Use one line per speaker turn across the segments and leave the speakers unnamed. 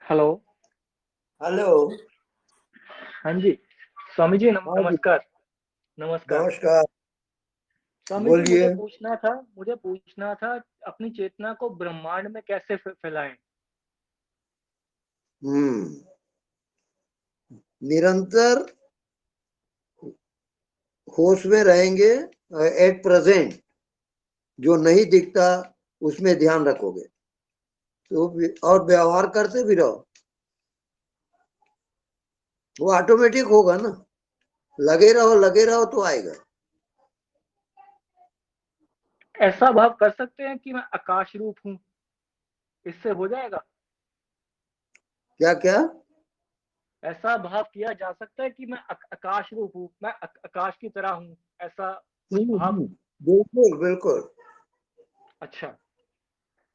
Hello.
Hello.
हाँ जी। स्वामी जी
हाँ जी,
नमस्कार। नमस्कार।
नमस्कार।
स्वामी जी
बोलिए।
मुझे पूछना था अपनी चेतना को ब्रह्मांड में कैसे फैलाएं।
हम्म निरंतर होश में रहेंगे। एट प्रेजेंट जो नहीं दिखता उसमें ध्यान रखोगे तो और व्यवहार करते भी रहो, वो ऑटोमेटिक होगा ना। लगे रहो तो आएगा।
ऐसा भाव कर सकते हैं कि मैं आकाश रूप हूँ, इससे हो जाएगा।
क्या क्या?
ऐसा भाव किया जा सकता है कि मैं आकाश रूप हूँ, मैं आकाश की तरह हूँ, ऐसा कुछ भाव।
हम्म, बिल्कुल बिल्कुल।
अच्छा।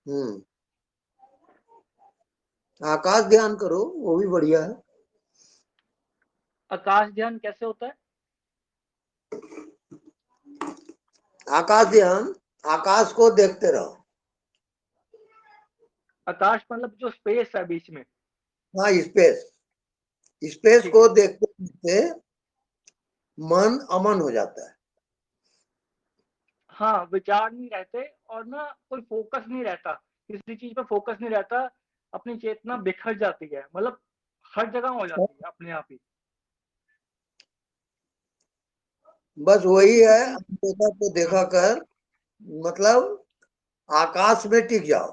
हम्म आकाश ध्यान करो, वो भी बढ़िया है।
आकाश ध्यान कैसे होता है?
आकाश ध्यान, आकाश को देखते रहो।
आकाश मतलब जो स्पेस है बीच में।
हाँ, स्पेस। स्पेस
ठीक
को
है।
देखते देखते मन अमन हो जाता है।
हाँ, विचार नहीं रहते और ना कोई फोकस नहीं रहता, किसी चीज पे फोकस नहीं रहता। अपनी चेतना बिखर जाती है, मतलब हर जगह हो जाती है अपने आप ही।
बस वही
क्योंकि
है,
किसी
देखा तो देखा कर, मतलब आकाश में टिक जाओ,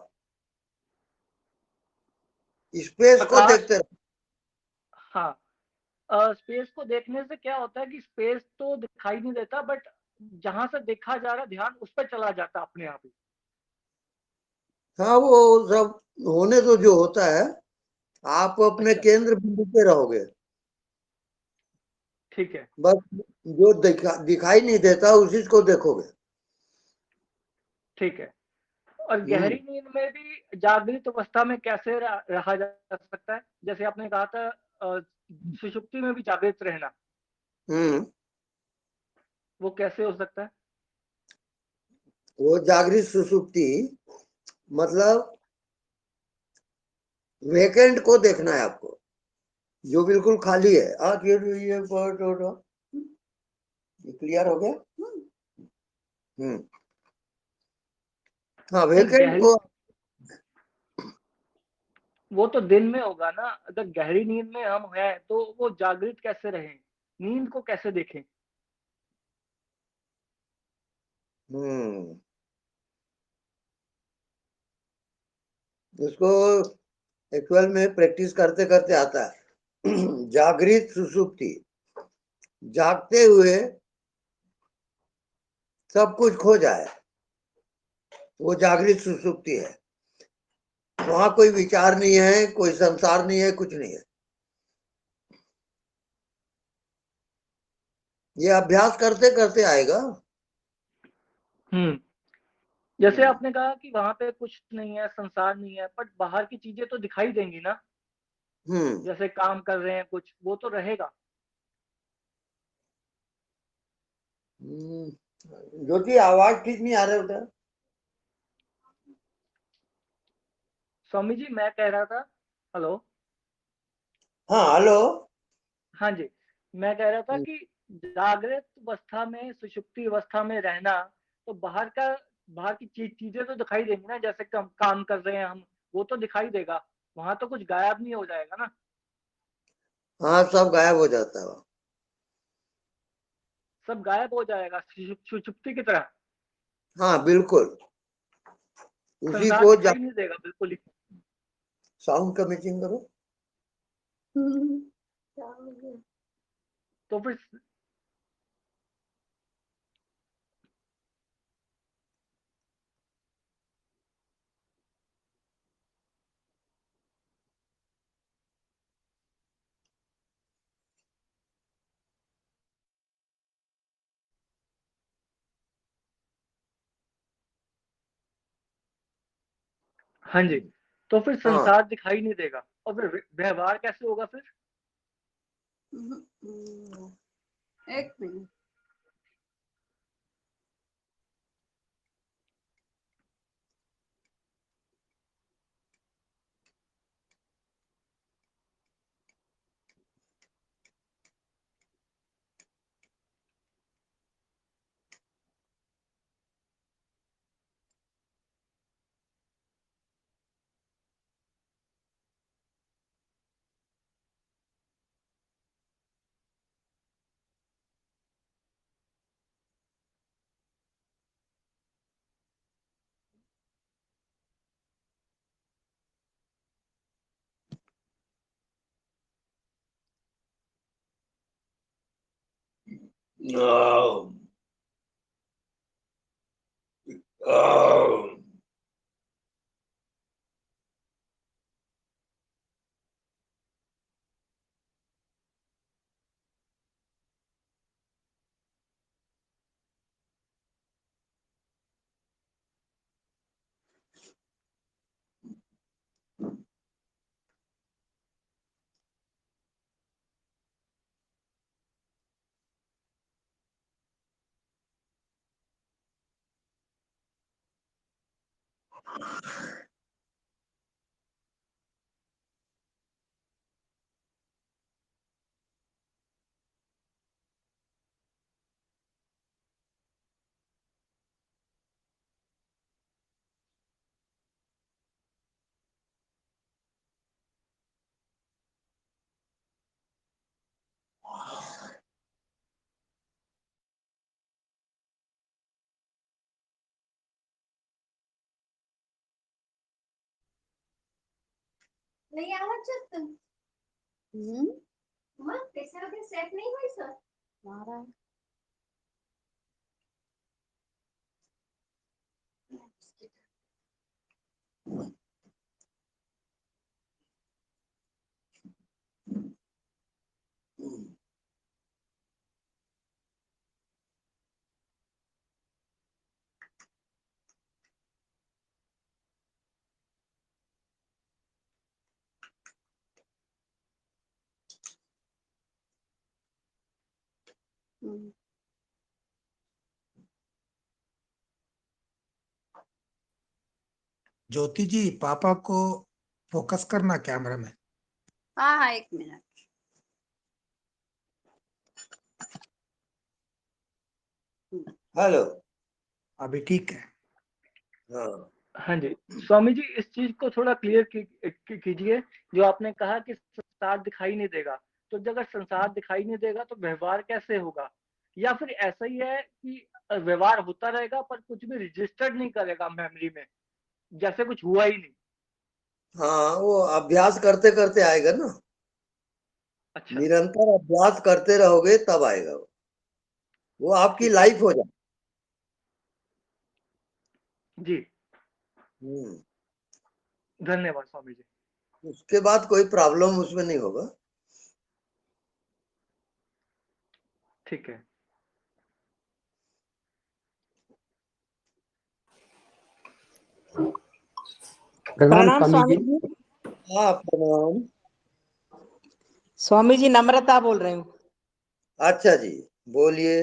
स्पेस को
आकाश।
देखते रहो।
हाँ। स्पेस को देखने से क्या होता है कि स्पेस तो दिखाई नहीं देता, बट जहां से देखा जा रहा ध्यान उस पर चला जाता अपने आप ही।
हाँ, वो सब होने तो जो होता है, आप अपने
अच्छा।
केंद्र बिंदु पे रहोगे।
ठीक है।
बस जो दिखाई नहीं देता उसी को देखोगे।
ठीक है। और गहरी
हम्म
नींद में भी जागृत अवस्था में कैसे रहा जा सकता है? जैसे आपने कहा था सुषुप्ति में भी जागृत रहना,
हम्म
वो कैसे हो सकता है?
वो जागृत सुसुप्ति मतलब वेकेंट को देखना है आपको, जो बिल्कुल खाली है। ये क्लियर हो गया। हम्म हाँ,
नहीं,
वेकेंट
गहरी
को।
वो तो दिन में होगा ना। अगर गहरी नींद में हम हैं तो वो जागृत कैसे रहें, नींद को कैसे देखें?
हम्म इसको एक्चुअल में प्रैक्टिस करते करते आता है। जागृत सुसुप्ति, जागते हुए सब कुछ खो जाए, वो जागृत सुसुप्ति है। वहां कोई विचार नहीं है, कोई संसार नहीं है, कुछ नहीं है। ये अभ्यास करते करते आएगा।
हम्म। जैसे
हम्म
आपने कहा कि वहां पे कुछ नहीं है, संसार नहीं है, बट बाहर की चीजें तो दिखाई देंगी ना।
हम्म
जैसे काम कर रहे हैं कुछ, वो तो रहेगा।
हम्म। ज्योति, आवाज ठीक नहीं आ रहा उधर।
स्वामी जी मैं कह रहा था। हेलो।
हाँ, हेलो।
हाँ जी। मैं कह रहा था
हम्म,
कि जागृत अवस्था में, सुषुप्ति अवस्था में रहना, तो बाहर की चीजें तो दिखाई देंगी ना। जैसे काम कर रहे हैं हम, वो तो दिखाई देगा। वहां तो कुछ गायब नहीं हो जाएगा ना।
हाँ, सब गायब हो जाता है।
सब गायब हो जाएगा सुषुप्ति की तरह।
हाँ, बिल्कुल। उसी
संसार
को
दिखाई नहीं देगा बिल्कुल ही।
साउंड का मैचिंग करो।
तो फिर हाँ जी। तो फिर
हाँ।
संसार दिखाई नहीं देगा और फिर व्यवहार कैसे होगा फिर?
एक मिनट।
नाही आवाज जास्त मग त्याच्यामध्ये सेट नाही व्हायचं मारा
ज्योति जी, पापा को फोकस करना कैमरा में।
हाँ हाँ 1 मिनट
हेलो।
अभी ठीक है।
हाँ
हाँ जी, स्वामी जी इस चीज को थोड़ा क्लियर कीजिए। जो आपने कहा कि संसार दिखाई नहीं देगा, तो अगर संसार दिखाई नहीं देगा तो व्यवहार कैसे होगा? या फिर ऐसा ही है कि व्यवहार होता रहेगा पर कुछ भी रजिस्टर्ड नहीं करेगा मेमोरी में, जैसे कुछ हुआ ही नहीं?
हाँ, वो अभ्यास करते करते आएगा ना।
अच्छा
निरंतर अभ्यास करते रहोगे तब आएगा वो आपकी
ठीक है
लाइफ हो जाए।
जी,
हम्म,
धन्यवाद स्वामी जी।
उसके बाद कोई प्रॉब्लम उसमें नहीं होगा।
ठीक है।
प्रणाम स्वामी जी।
जी।
हाँ प्रणाम।
स्वामी जी नम्रता बोल रही हूँ।
अच्छा जी, बोलिए।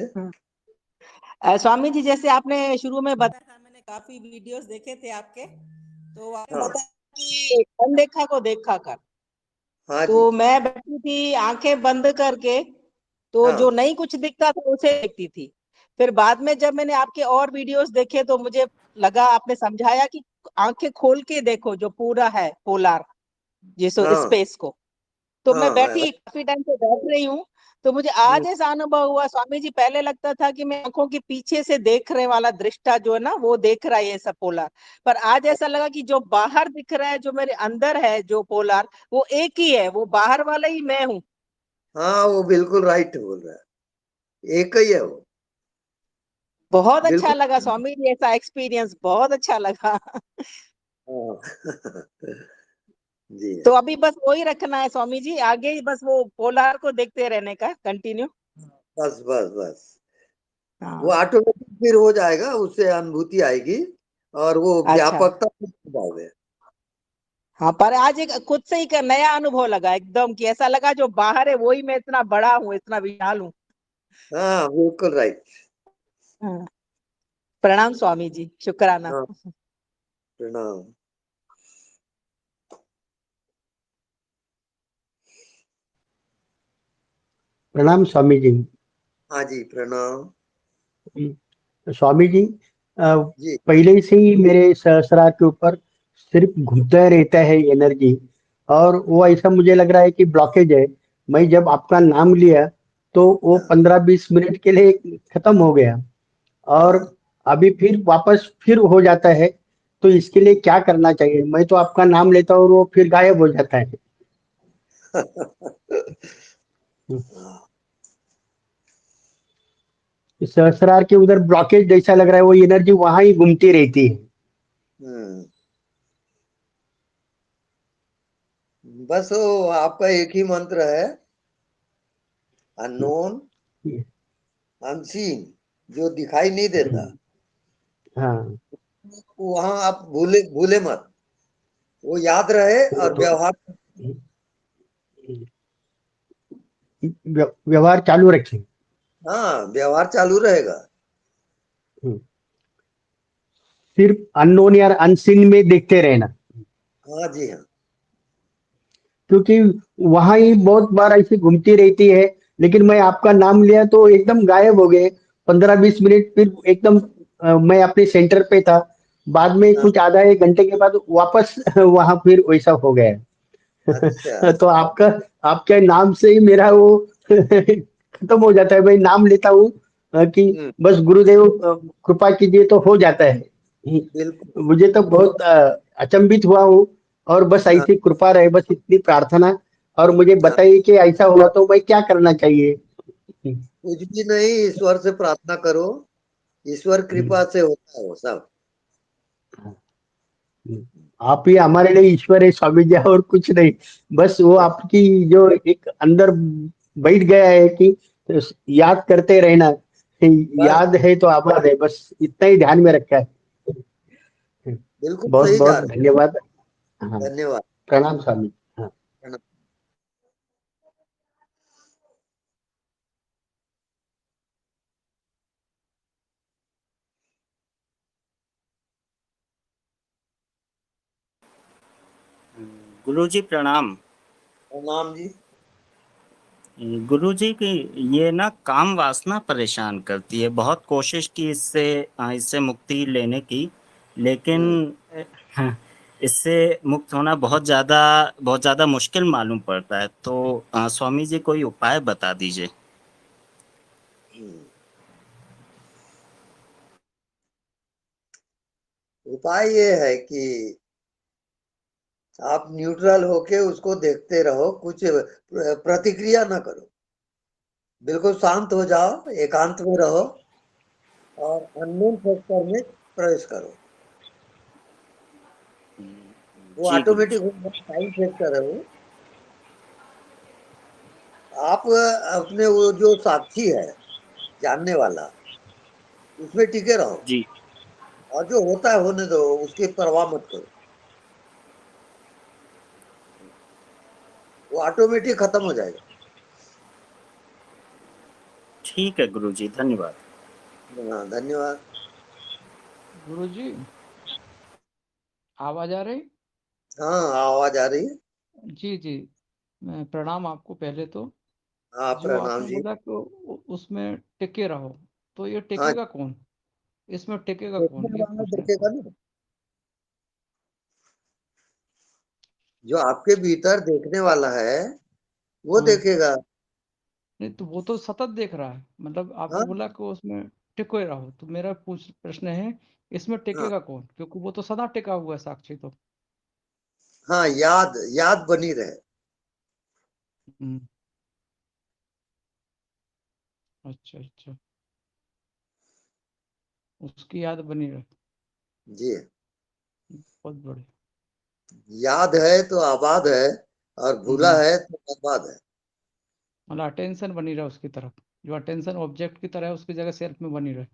स्वामी जी जैसे आपने शुरू में बताया था, मैंने काफी वीडियोस देखे थे आपके, तो आपने
हाँ
बताया कि अनदेखा को देखा कर।
हाँ जी।
तो मैं बैठी थी आंखें बंद करके, तो जो
हाँ
नहीं कुछ दिखता था उसे देखती थी। फिर बाद में जब मैंने आपके और वीडियोस देखे तो मुझे लगा, आपने समझाया कि आंखें खोल के देखो जो पूरा है पोलार, जिसो
हाँ
स्पेस को। तो मैं
हाँ
बैठी काफी टाइम से बैठ रही हूँ, तो मुझे आज ऐसा अनुभव हुआ स्वामी जी। पहले लगता था कि मैं आंखों के पीछे से देख रहे वाला दृष्टा जो है ना, वो देख रहा है ये सब पोलार। पर आज ऐसा लगा कि जो बाहर दिख रहा है, जो मेरे अंदर है जो पोलार, वो एक ही है, वो बाहर वाला ही मैं हूँ।
हाँ, वो बिल्कुल राइट बोल रहा है, एक ही है वो।
बहुत अच्छा
बिल्कुल।
लगा स्वामी जी, ऐसा एक्सपीरियंस बहुत अच्छा लगा।
हाँ जी।
तो अभी बस वही रखना है स्वामी जी, आगे ही बस वो पोलार को देखते रहने का कंटिन्यू।
बस बस बस, वो
हाँ
ऑटोमेटिक फिर हो जाएगा, उससे अनुभूति आएगी और वो
अच्छा।
व्यापकता जाओगे।
हाँ पर आज एक खुद से ही का नया अनुभव लगा एकदम, कि ऐसा लगा जो बाहर है वही मैं इतना बड़ा हूँ, इतना विशाल हूँ।
हाँ बिल्कुल राइट।
हाँ। प्रणाम स्वामी जी, शुक्राना।
हाँ प्रणाम।
प्रणाम स्वामी जी।
हाँ जी प्रणाम।
स्वामी जी,
जी
पहले से ही मेरे सहस्रार के ऊपर सिर्फ घूमता रहता है एनर्जी, और वो ऐसा मुझे लग रहा है कि ब्लॉकेज है। मैं जब आपका नाम लिया तो वो
हाँ
15-20 मिनट के लिए खत्म हो गया, और
हाँ।
अभी फिर वापस फिर हो जाता है। तो इसके लिए क्या करना चाहिए? मैं तो आपका नाम लेता हूँ और वो फिर गायब हो जाता है। सहस्रार के उधर ब्लॉकेज जैसा लग रहा है, वो एनर्जी वहां ही घूमती रहती है।
हम्म, बस वो आपका एक ही मंत्र है, अननोन, अनसीन, जो दिखाई नहीं देता,
हाँ,
वहां आप भूले भूले मत, वो याद रहे और
तो
व्यवहार,
व्यवहार चालू रखें।
हाँ व्यवहार चालू रहेगा।
सिर्फ अननोन या अनसीन में देखते रहना,
हाँ जी हाँ।
क्योंकि वहां ही बहुत बार ऐसी घूमती रहती है, लेकिन मैं आपका नाम लिया तो एकदम गायब हो गए 15-20 मिनट, फिर एकदम मैं अपने सेंटर पे था, बाद में
हाँ,
कुछ आधा एक घंटे के बाद वापस वहां फिर वैसा हो गया।
अच्छा।
तो आपका आपके नाम से ही मेरा वो खत्म हो जाता है, भाई नाम लेता हूँ कि
हम्म,
बस गुरुदेव कृपा कीजिए तो हो जाता है।
बिल्कुल।
मुझे तो बहुत अचंभित हुआ हूँ, और बस
हाँ,
ऐसी कृपा रहे, बस इतनी प्रार्थना। और मुझे
हाँ,
बताइए कि ऐसा हुआ तो भाई क्या करना चाहिए।
कुछ भी नहीं, ईश्वर से प्रार्थना करो, ईश्वर कृपा से होता है वो सब।
आप ही हमारे लिए ईश्वर है स्वामी जी, और कुछ नहीं। बस वो आपकी जो एक अंदर बैठ गया है कि याद करते रहना,
बस
याद है तो आबाद है, बस इतना ही ध्यान में रखा है।
बिल्कुल
बहुत
सही जा
बहुत
रहे
धन्यवाद। हाँ,
हैं। धन्यवाद।
प्रणाम स्वामी। हाँ।
गुरुजी प्रणाम।
प्रणाम जी।
गुरुजी की ये ना काम वासना परेशान करती है, बहुत कोशिश की इससे मुक्ति लेने की, लेकिन
हम्म,
इससे मुक्त होना बहुत ज़्यादा मुश्किल मालूम पड़ता है। तो स्वामी जी कोई उपाय बता दीजिए।
हम्म। उपाय ये है कि आप न्यूट्रल होके उसको देखते रहो, कुछ प्रतिक्रिया ना करो, बिल्कुल शांत हो जाओ, एकांत में रहो और अननोन फैक्टर में प्रवेश करो। वो
जी
ऑटोमेटिक
गुरुजी।
हो जाए, टाइम फैक्टर है वो। आप अपने वो जो साक्षी है, जानने वाला, उसमें टिके रहो,
जी
और जो होता है होने दो, उसकी परवाह मत करो, वो ऑटोमेटिक खत्म हो जाएगा।
ठीक है गुरुजी, धन्यवाद।
हाँ धन्यवाद।
गुरुजी, आवाज आ रही?
हाँ आवाज आ रही है।
जी जी, मैं प्रणाम आपको पहले तो।
हाँ
जो
प्रणाम
आपने
जी।
बोला कि उसमें टिके रहो, तो ये
हाँ,
टिकेगा कौन? इसमें टिकेगा कौन,
देखने
ये
वाला
पूछना था।
देखेगा ना, जो आपके भीतर देखने वाला है वो
हाँ,
देखेगा।
नहीं तो वो तो सतत देख रहा है, मतलब आपने
हाँ,
बोला कि उसमें टिके रहो, तो मेरा प्रश्न है इसमें
हाँ,
टिकेगा कौन, क्योंकि वो तो सदा टिका हुआ है साक्षी तो।
हाँ, याद याद बनी रहे।
हम्म, अच्छा अच्छा, उसकी याद बनी रहे।
जी,
बहुत बढ़िया।
याद है तो आबाद है, और भूला
हम्म,
है तो बर्बाद है।
मतलब अटेंशन बनी रहे उसकी तरफ, जो अटेंशन ऑब्जेक्ट की तरह है उसकी जगह सेल्फ में बनी रहे।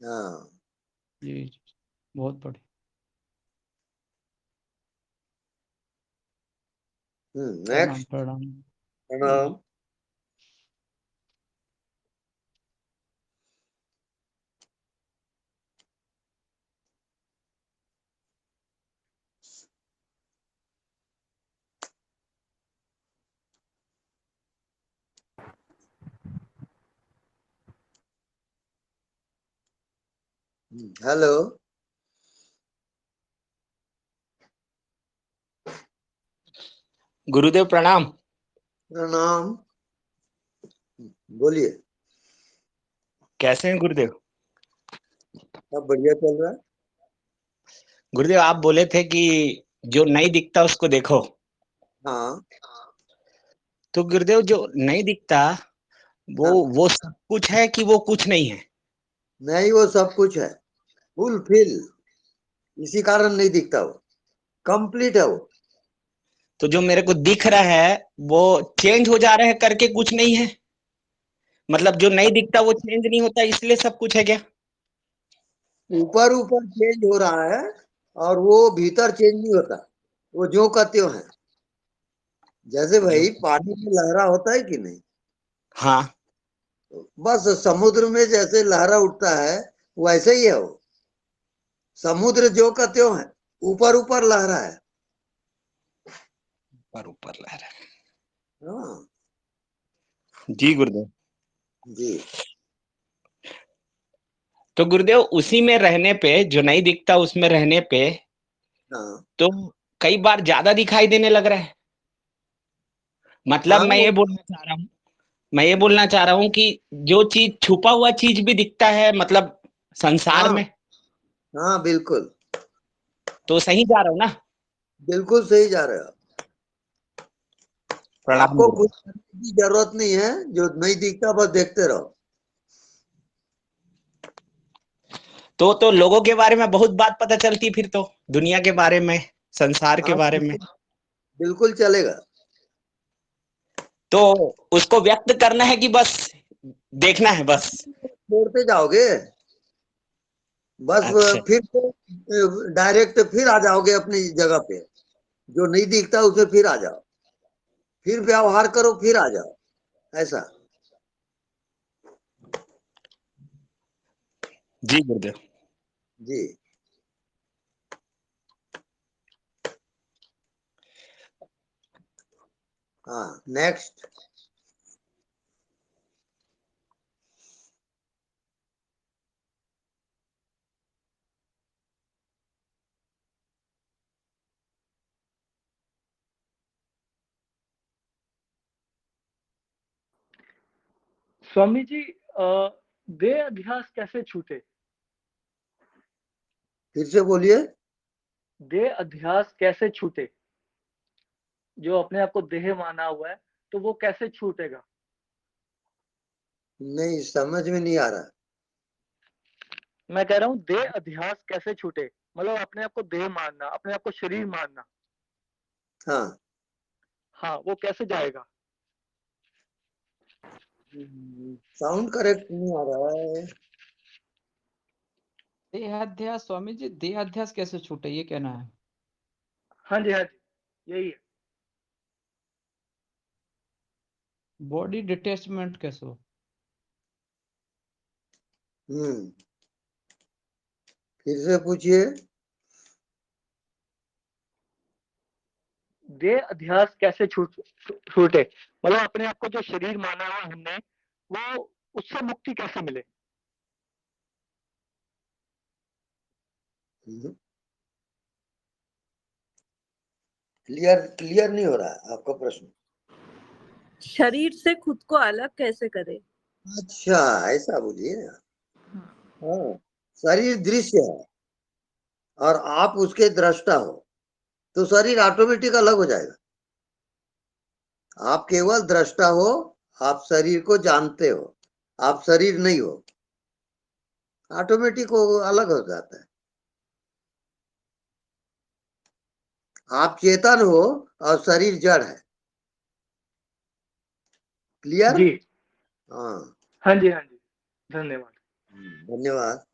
हाँ।
जी जी, बहुत बढ़िया। प्रणाम
नेक्स्ट।
प्रणाम। जी
प्रणाम।
जी।
हेलो।
गुरुदेव प्रणाम।
प्रणाम। बोलिए।
कैसे हैं गुरुदेव?
सब बढ़िया चल रहा है।
गुरुदेव आप बोले थे कि जो नहीं दिखता उसको देखो,
हाँ।
तो गुरुदेव जो नहीं दिखता वो सब कुछ है कि वो कुछ नहीं है?
नहीं, वो सब कुछ है, फुलफिल, इसी कारण नहीं दिखता, वो कंप्लीट है वो।
तो जो मेरे को दिख रहा है वो चेंज हो जा रहा है करके कुछ नहीं है? मतलब जो नहीं दिखता वो चेंज नहीं होता इसलिए सब कुछ है क्या?
ऊपर ऊपर चेंज हो रहा है और वो भीतर चेंज नहीं होता, वो जो का त्यों है। जैसे
जो
भाई पानी में लहरा होता है कि नहीं,
हाँ,
बस समुद्र में जैसे लहरा उठता है वैसे ही है वो। समुद्र जो का त्यों है, ऊपर ऊपर लहरा है।
ऊपर लहरा है।
हाँ
जी गुरुदेव।
जी।
तो गुरुदेव उसी में रहने पे, जो नहीं दिखता उसमें रहने पे,
हाँ
तो कई बार ज्यादा दिखाई देने लग रहा है। मतलब
हाँ
मैं ये बोलना चाह रहा हूँ कि जो चीज छुपा हुआ चीज भी दिखता है, मतलब संसार
हाँ
में,
हाँ बिल्कुल,
तो सही जा रहा हूँ ना?
बिल्कुल सही जा रहे हो।
प्रणाम
आपको कुछ
गुरुदेव।
करने की जरूरत नहीं है, जो नहीं दिखता बस देखते रहो।
तो लोगों के बारे में बहुत बात पता चलती फिर तो, दुनिया के बारे में, संसार के
हाँ
बारे में।
बिल्कुल चलेगा।
तो उसको व्यक्त करना है कि बस देखना है बस?
छोड़ते जाओगे बस,
अच्छा।
फिर तो डायरेक्ट फिर आ जाओगे अपनी जगह पे। जो नहीं दिखता उसे फिर आ जाओ, फिर व्यवहार करो, फिर आ जाओ, ऐसा।
जी गुरुदेव।
जी। हाँ नेक्स्ट।
स्वामी जी, देह अध्यास कैसे छूटे?
फिर से बोलिए।
देह अध्यास कैसे छूटे? जो अपने आप को देह माना हुआ है, तो वो कैसे छूटेगा?
नहीं समझ में नहीं आ रहा।
मैं कह रहा हूँ देह अध्यास कैसे छूटे, मतलब अपने आप को देह मानना, अपने आप को शरीर मानना,
हाँ
हाँ, वो कैसे जाएगा?
साउंड करेक्ट नहीं आ रहा है।
देहाध्यास, स्वामी जी देहाध्यास कैसे छूटे, ये कहना है?
हाँ जी, हाँ जी, यही है।
बॉडी डिटैचमेंट कैसे हो?
फिर से पूछिए।
देह अध्यास कैसे छूटे, मतलब अपने आप को जो शरीर माना हुआ हमने, वो उससे मुक्ति कैसे मिले?
क्लियर क्लियर नहीं हो रहा है आपका प्रश्न।
शरीर से खुद को अलग कैसे करे?
अच्छा ऐसा बोलिए। हाँ, शरीर दृश्य है और आप उसके दृष्टा हो, तो शरीर ऑटोमेटिक अलग हो जाएगा। आप केवल दृष्टा हो, आप शरीर को जानते हो, आप शरीर नहीं हो, ऑटोमेटिक वो अलग हो जाता है। आप चेतन हो और शरीर जड़ है। क्लियर।
जी,
हाँ
हाँ जी, हाँ जी, धन्यवाद।
धन्यवाद।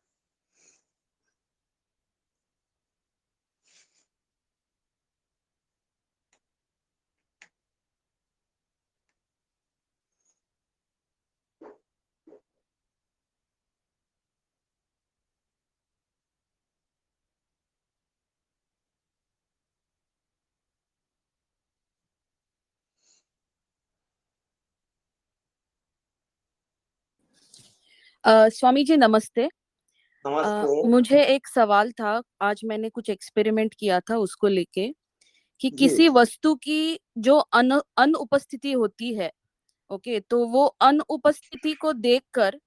स्वामी जी नमस्ते।
नमस्ते।
मुझे एक सवाल था। आज मैंने कुछ एक्सपेरिमेंट किया था उसको लेके कि
जी
किसी वस्तु की जो अनुपस्थिति होती है, ओके, तो वो अनुपस्थिति को देखकर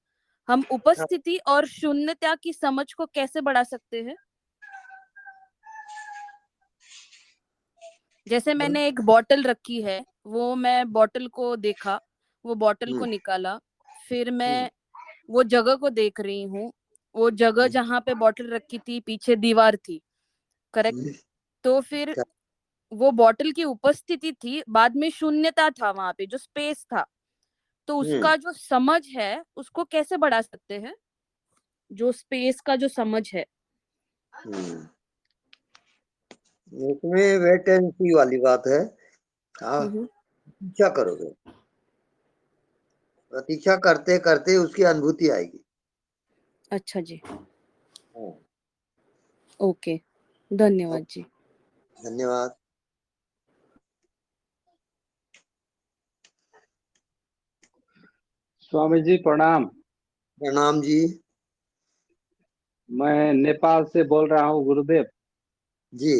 हम उपस्थिति और शून्यता की समझ को कैसे बढ़ा सकते हैं? जैसे मैंने एक बॉटल रखी है, वो मैं बॉटल को देखा, वो बॉटल को निकाला फिर मैं वो जगह को देख रही हूँ, वो जगह जहाँ पे बॉटल रखी थी पीछे दीवार थी, करेक्ट। तो फिर वो बॉटल की उपस्थिति थी, बाद में शून्यता था वहां पे, जो स्पेस था, तो उसका जो समझ है उसको कैसे बढ़ा सकते हैं, जो स्पेस का जो समझ है।
इसमें वेट एंड सी वाली बात है। आप प्रतीक्षा करोगे, प्रतीक्षा करते करते उसकी अनुभूति आएगी।
अच्छा जी,
हाँ,
ओके, धन्यवाद जी।
धन्यवाद।
स्वामी जी प्रणाम।
प्रणाम जी।
मैं नेपाल से बोल रहा हूँ गुरुदेव।
जी,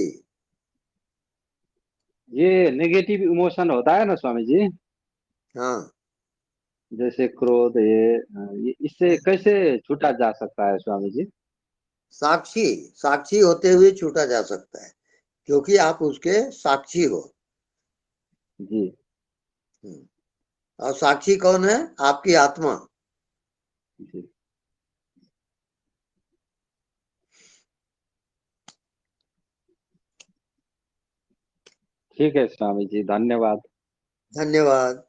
ये नेगेटिव इमोशन होता है ना स्वामी जी,
हाँ,
जैसे क्रोध, ये इससे कैसे छूटा जा सकता है स्वामी जी?
साक्षी साक्षी होते हुए छूटा जा सकता है, क्योंकि आप उसके साक्षी हो।
जी
और साक्षी कौन है? आपकी आत्मा।
जी, ठीक है स्वामी जी, धन्यवाद।
धन्यवाद।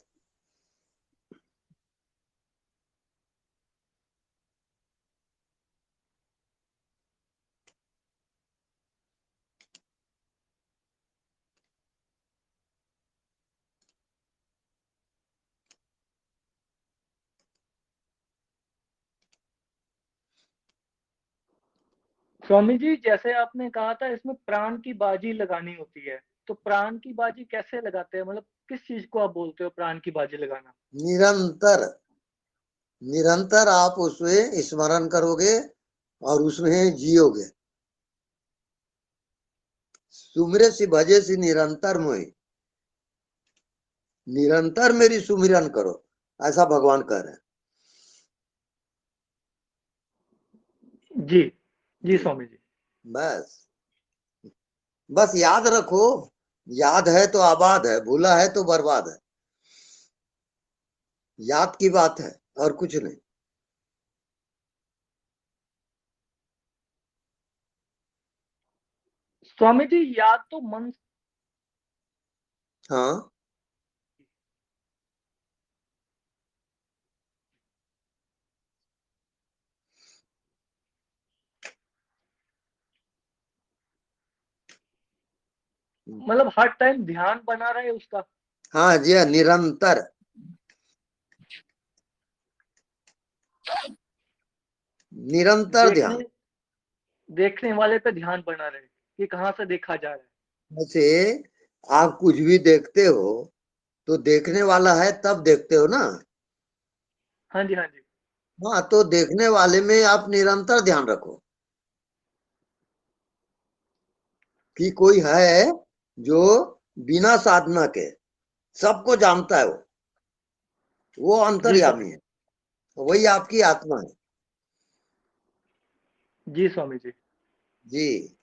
स्वामी जी, जैसे आपने कहा था इसमें प्राण की बाजी लगानी होती है, तो प्राण की बाजी कैसे लगाते हैं? मतलब किस चीज को आप बोलते हो प्राण की बाजी लगाना?
निरंतर निरंतर आप उसमें स्मरण करोगे और उसमें जियोगे। सुमिरे सी भजे सी निरंतर मोहि, निरंतर मेरी सुमिरन करो, ऐसा भगवान कह रहे हैं।
जी जी स्वामी जी।
बस बस याद रखो, याद है तो आबाद है, भूला है तो बर्बाद है। याद की बात है और कुछ नहीं।
स्वामी जी, याद तो मन,
हाँ,
मतलब हर टाइम ध्यान बना रहे उसका।
हाँ जी, निरंतर निरंतर
देखने
ध्यान।
देखने वाले पे ध्यान बना रहे कि कहाँ से देखा जा रहा है।
जैसे आप कुछ भी देखते हो तो देखने वाला है तब देखते हो ना।
हाँ जी हाँ जी।
हाँ, तो देखने वाले में आप निरंतर ध्यान रखो कि कोई है जो बिना साधना के सबको जानता है। वो
जी
अंतर्यामी
स्वामी
है, वही आपकी आत्मा है।
जी स्वामी जी।
जी,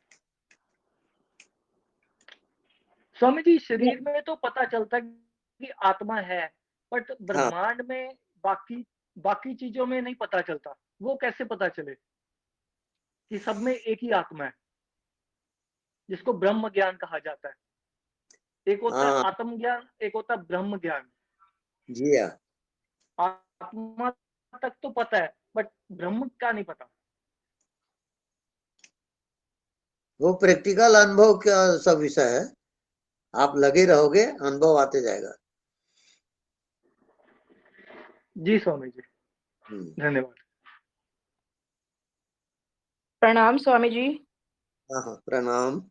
स्वामी जी, शरीर में तो पता चलता है कि आत्मा है, बट
हाँ,
ब्रह्मांड में बाकी बाकी चीजों में नहीं पता चलता। वो कैसे पता चले कि सब में एक ही आत्मा है, जिसको ब्रह्म ज्ञान कहा जाता है? एक होता है
हाँ,
आत्म ज्ञान, एक होता है ब्रह्म ज्ञान।
जी हाँ।
आत्मा तक तो पता है, बट ब्रह्म का नहीं पता।
वो प्रैक्टिकल अनुभव का सब विषय है। आप लगे रहोगे, अनुभव आते जाएगा।
जी स्वामी जी,
हम्म,
धन्यवाद।
प्रणाम स्वामी जी।
हाँ हाँ, प्रणाम।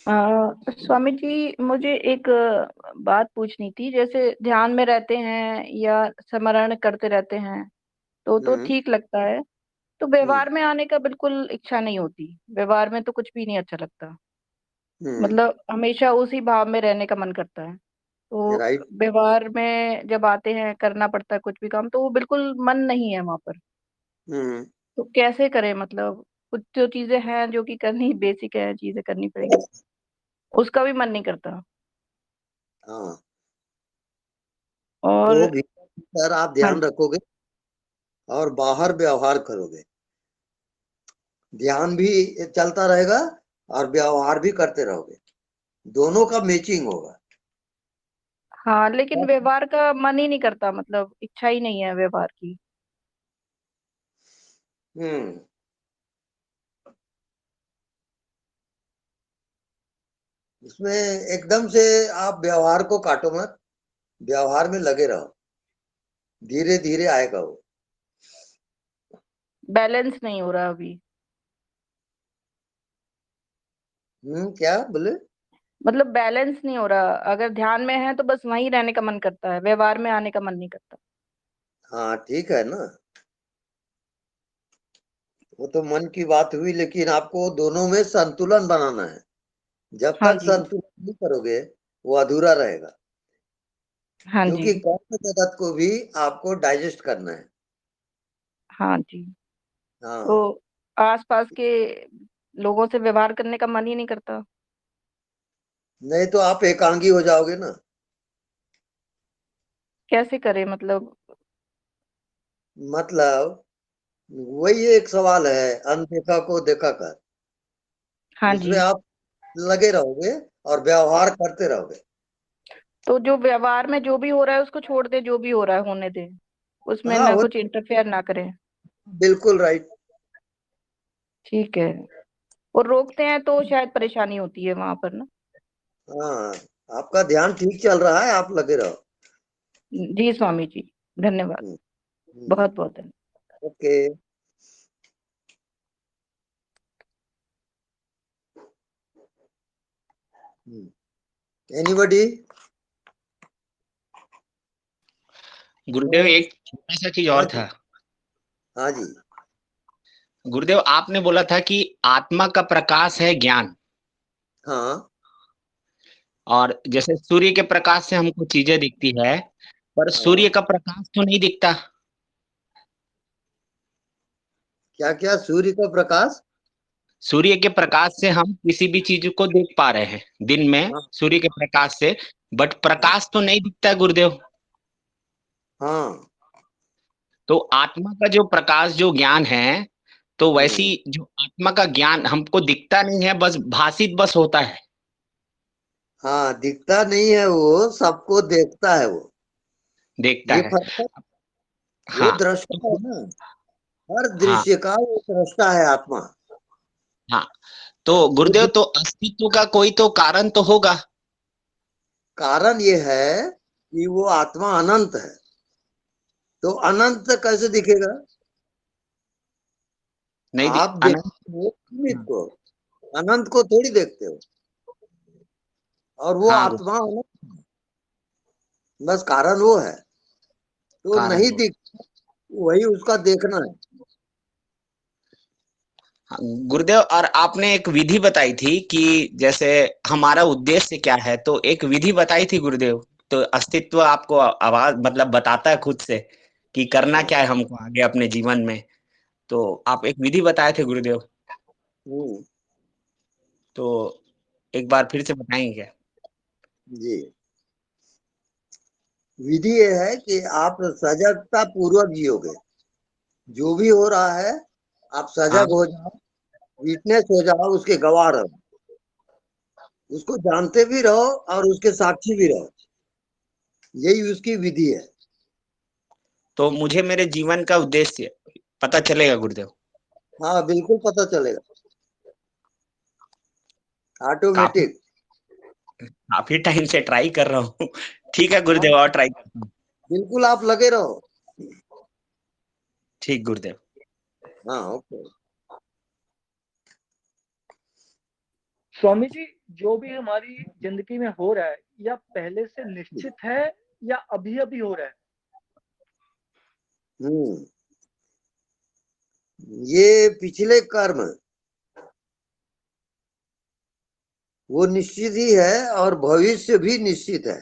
स्वामी जी, मुझे एक बात पूछनी थी। जैसे ध्यान में रहते हैं या स्मरण करते रहते हैं तो
हम्म,
ठीक लगता है, तो
हम्म,
व्यवहार में आने का बिल्कुल इच्छा नहीं होती। व्यवहार में तो कुछ भी नहीं अच्छा लगता,
हम्म,
मतलब हमेशा उसी भाव में रहने का मन करता है। तो
राइट।
व्यवहार में जब आते हैं, करना पड़ता है कुछ भी काम, तो वो बिल्कुल मन नहीं है वहां पर।
हम्म,
तो कैसे करें? मतलब कुछ जो चीजें हैं जो कि करनी बेसिक है, चीजें करनी पड़ेंगी, उसका भी मन नहीं करता।
हाँ,
और
तो भीतर आप
हाँ
ध्यान रखोगे और बाहर व्यवहार करोगे। ध्यान भी चलता रहेगा और व्यवहार भी करते रहोगे, दोनों का मैचिंग होगा।
हाँ, लेकिन व्यवहार का मन ही नहीं करता, मतलब इच्छा ही नहीं है व्यवहार की।
हम्म इसमें एकदम से आप व्यवहार को काटो मत, व्यवहार में लगे रहो, धीरे धीरे आएगा वो।
बैलेंस नहीं हो रहा अभी।
क्या बोले?
मतलब बैलेंस नहीं हो रहा, अगर ध्यान में है तो बस वहीं रहने का मन करता है, व्यवहार में आने का मन नहीं करता।
हाँ ठीक है ना, वो तो मन की बात हुई, लेकिन आपको दोनों में संतुलन बनाना है। जब
हाँ
तक
जी।
संतुलन नहीं करोगे वो अधूरा रहेगा,
हाँ जी।
क्योंकि कर्म जगत को भी आपको डाइजेस्ट करना है।
हाँ जी।
हाँ
तो आसपास के लोगों से व्यवहार करने का मन ही नहीं करता।
नहीं तो आप एकांगी हो जाओगे ना।
कैसे करें मतलब?
मतलब वही एक सवाल है, अनदेखा को देखा कर।
हाँ
उसमें
जी।
आप लगे रहोगे और व्यवहार करते रहोगे।
तो जो व्यवहार में जो भी हो रहा है उसको छोड़ दे, जो भी हो रहा है होने दे, उसमें
हाँ
ना
वो
कुछ इंटरफेयर ना करें।
बिल्कुल राइट।
ठीक है। और रोकते हैं तो शायद परेशानी होती है वहां पर ना।
हाँ आपका ध्यान ठीक चल रहा है, आप लगे रहो।
जी स्वामी जी, धन्यवाद।
हम्म, हम्म,
बहुत बहुत धन्यवाद।
ओके। एनीबॉडी?
गुरुदेव एक छोटा सा चीज
हाँ
और
जी,
था।
हाँ जी,
गुरुदेव आपने बोला था कि आत्मा का प्रकाश है ज्ञान,
हाँ
और जैसे सूर्य के प्रकाश से हमको चीजें दिखती है, पर सूर्य
हाँ।
का प्रकाश तो नहीं दिखता।
क्या क्या? सूर्य का प्रकाश?
सूर्य के प्रकाश से हम किसी भी चीज को देख पा रहे हैं दिन में
हाँ
सूर्य के प्रकाश से, बट
हाँ
प्रकाश तो नहीं दिखता है गुरुदेव।
हाँ।
तो आत्मा का जो प्रकाश जो ज्ञान है, तो वैसी
हम्म,
जो आत्मा का ज्ञान हमको दिखता नहीं है, बस भाषित बस होता है।
हाँ दिखता नहीं है, वो सबको देखता है वो।
देखता
ये
है।
फर्क है, वो
हाँ
दृष्टा है
तो
ना, हर
हाँ
दृश्य का वो दृष्टा है आत्मा।
हाँ। तो
वो
गुरुदेव तो अस्तित्व का कोई तो कारण तो होगा।
कारण ये है कि वो आत्मा अनंत है, तो अनंत कैसे दिखेगा?
नहीं
आप
अनंत।
देखते हो सीमित को, अनंत को थोड़ी देखते हो। और वो
हाँ
आत्मा अनंत है, बस कारण वो है, तो
कारण
नहीं
वो।
दिख, वही उसका देखना है।
हाँ, गुरुदेव और आपने एक विधि बताई थी कि जैसे हमारा उद्देश्य क्या है, तो एक विधि बताई थी गुरुदेव। तो अस्तित्व आपको आवाज मतलब बताता है खुद से कि करना
हाँ।
क्या है हमको आगे अपने जीवन में। तो आप एक विधि बताए थे गुरुदेव,
हम्म,
तो एक बार फिर से बताएंगे क्या?
जी। विधि ये है कि आप सजगता पूर्वक जियोगे, जो भी हो रहा है आप
हाँ
सजग हो जाओ, विटनेस हो जाओ, उसके गवाह रहो, उसको जानते भी रहो और उसके साक्षी भी रहो। यही उसकी विधि है।
तो मुझे मेरे जीवन का उद्देश्य पता चलेगा गुरुदेव।
हाँ बिल्कुल पता चलेगा,
काफी
ऑटोमेटिक।
काफी टाइम से ट्राई कर रहा हूँ। ठीक है
हाँ
गुरुदेव, और ट्राई करता हूँ।
बिल्कुल आप लगे रहो।
ठीक गुरुदेव।
हाँ ओके।
स्वामी जी, जो भी हमारी जिंदगी में हो रहा है, या पहले से निश्चित है या अभी अभी हो रहा है?
हम्म ये पिछले कर्म वो निश्चित ही है, और भविष्य भी निश्चित है,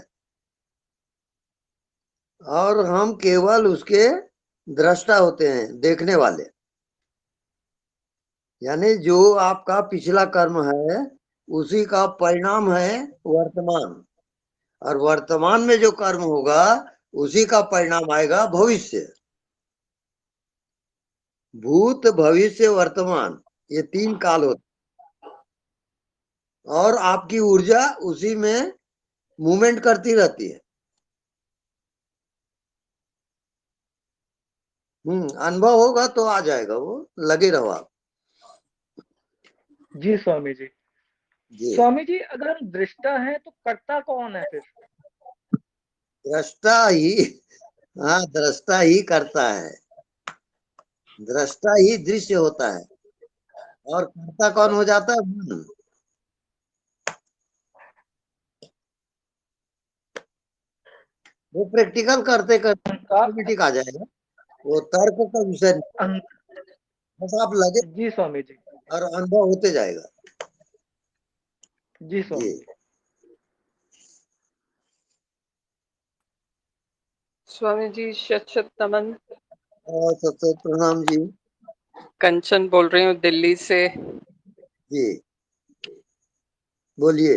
और हम केवल उसके दृष्टा होते हैं, देखने वाले। यानी जो आपका पिछला कर्म है उसी का परिणाम है वर्तमान, और वर्तमान में जो कर्म होगा उसी का परिणाम आएगा भविष्य। भूत, भविष्य, वर्तमान, ये 3 काल होते और आपकी ऊर्जा उसी में मूवमेंट करती रहती है। अनुभव होगा तो आ जाएगा, वो लगे रहो आप।
जी स्वामी जी।
जी।
स्वामी जी, अगर हम दृष्टा हैं तो कर्ता कौन है फिर?
दृष्टा ही, हाँ, दृष्टा ही करता है, दृष्टा ही दृश्य होता है और कर्ता कौन हो जाता है? मन। वो प्रैक्टिकल करते करते ऑटोमेटिक आ जाएगा, वो तर्क का विषय नहीं, बस आप लगे
जी स्वामी जी।
और अनुभव होते जाएगा।
जी स्वामी।
जी।
स्वामी जी शत शत नमन।
और सबसे प्रणाम जी।
कंचन बोल रही हूँ दिल्ली से।
जी बोलिए।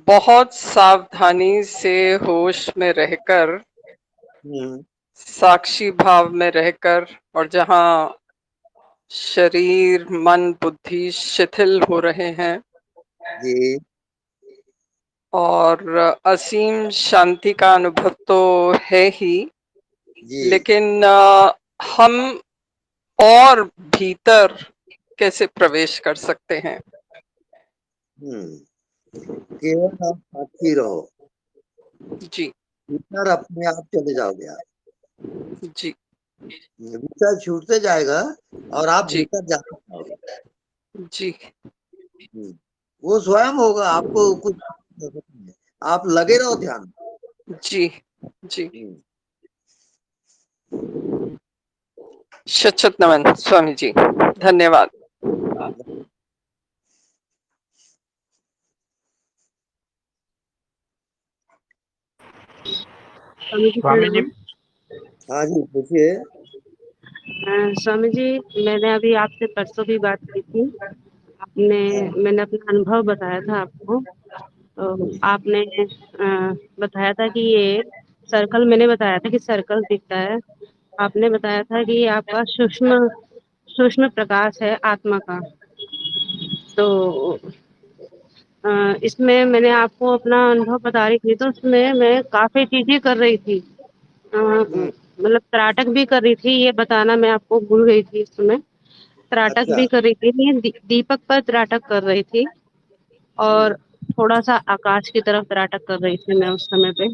बहुत सावधानी से होश में रहकर, साक्षी भाव में रहकर, और जहाँ शरीर मन बुद्धि शिथिल हो रहे हैं
जी।
और असीम शांति का अनुभव तो है ही,
जी।
लेकिन हम और भीतर कैसे प्रवेश कर सकते हैं?
केवल आप साक्षी रहो
जी।
भीतर, अपने आप चले जाओगे आप।
जी।
विचार छूटते जाएगा और आप
जी।
भीतर जाते जाओगे।
जी।
वो स्वयं होगा, आपको कुछ आप लगे रहो ध्यान।
जी। जी। शत शत नमन स्वामी जी, धन्यवाद।
स्वामी जी प्रणाम।
हाँ जी पूछिए।
स्वामी जी, मैंने अभी आपसे परसों भी बात की थी। मैंने अपना अनुभव बताया था आपको, तो आपने बताया था कि ये सर्कल, मैंने बताया था कि सर्कल दिखता है। आपने बताया था कि ये आपका सूक्ष्म प्रकाश है आत्मा का। तो इसमें मैंने आपको अपना अनुभव बता रही थी, तो उसमें मैं काफ़ी चीज़ें कर रही थी, मतलब त्राटक भी कर रही थी, ये बताना मैं आपको भूल गई थी। इस समय त्राटक भी कर रही थी, ये दीपक पर त्राटक कर रही थी और थोड़ा सा आकाश की तरफ त्राटक कर रही थी मैं उस समय पे।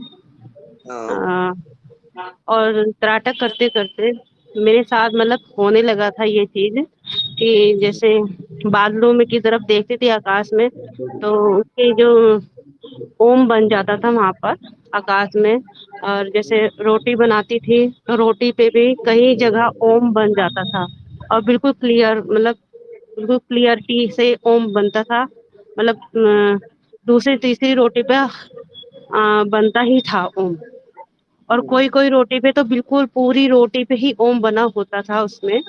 और त्राटक करते करते मेरे साथ मतलब होने लगा था ये चीज कि जैसे बादलों में की तरफ देखती थी आकाश में, तो उसके जो ओम बन जाता था वहां पर आकाश में। और जैसे रोटी बनाती थी तो रोटी पे भी कई जगह ओम बन जाता था और बिल्कुल क्लियर, मतलब बिल्कुल क्लियरिटी से ओम बनता था। मतलब दूसरी तीसरी रोटी पे बनता ही था ओम, और कोई कोई रोटी पे तो बिल्कुल पूरी रोटी पे ही ओम बना होता था उसमें।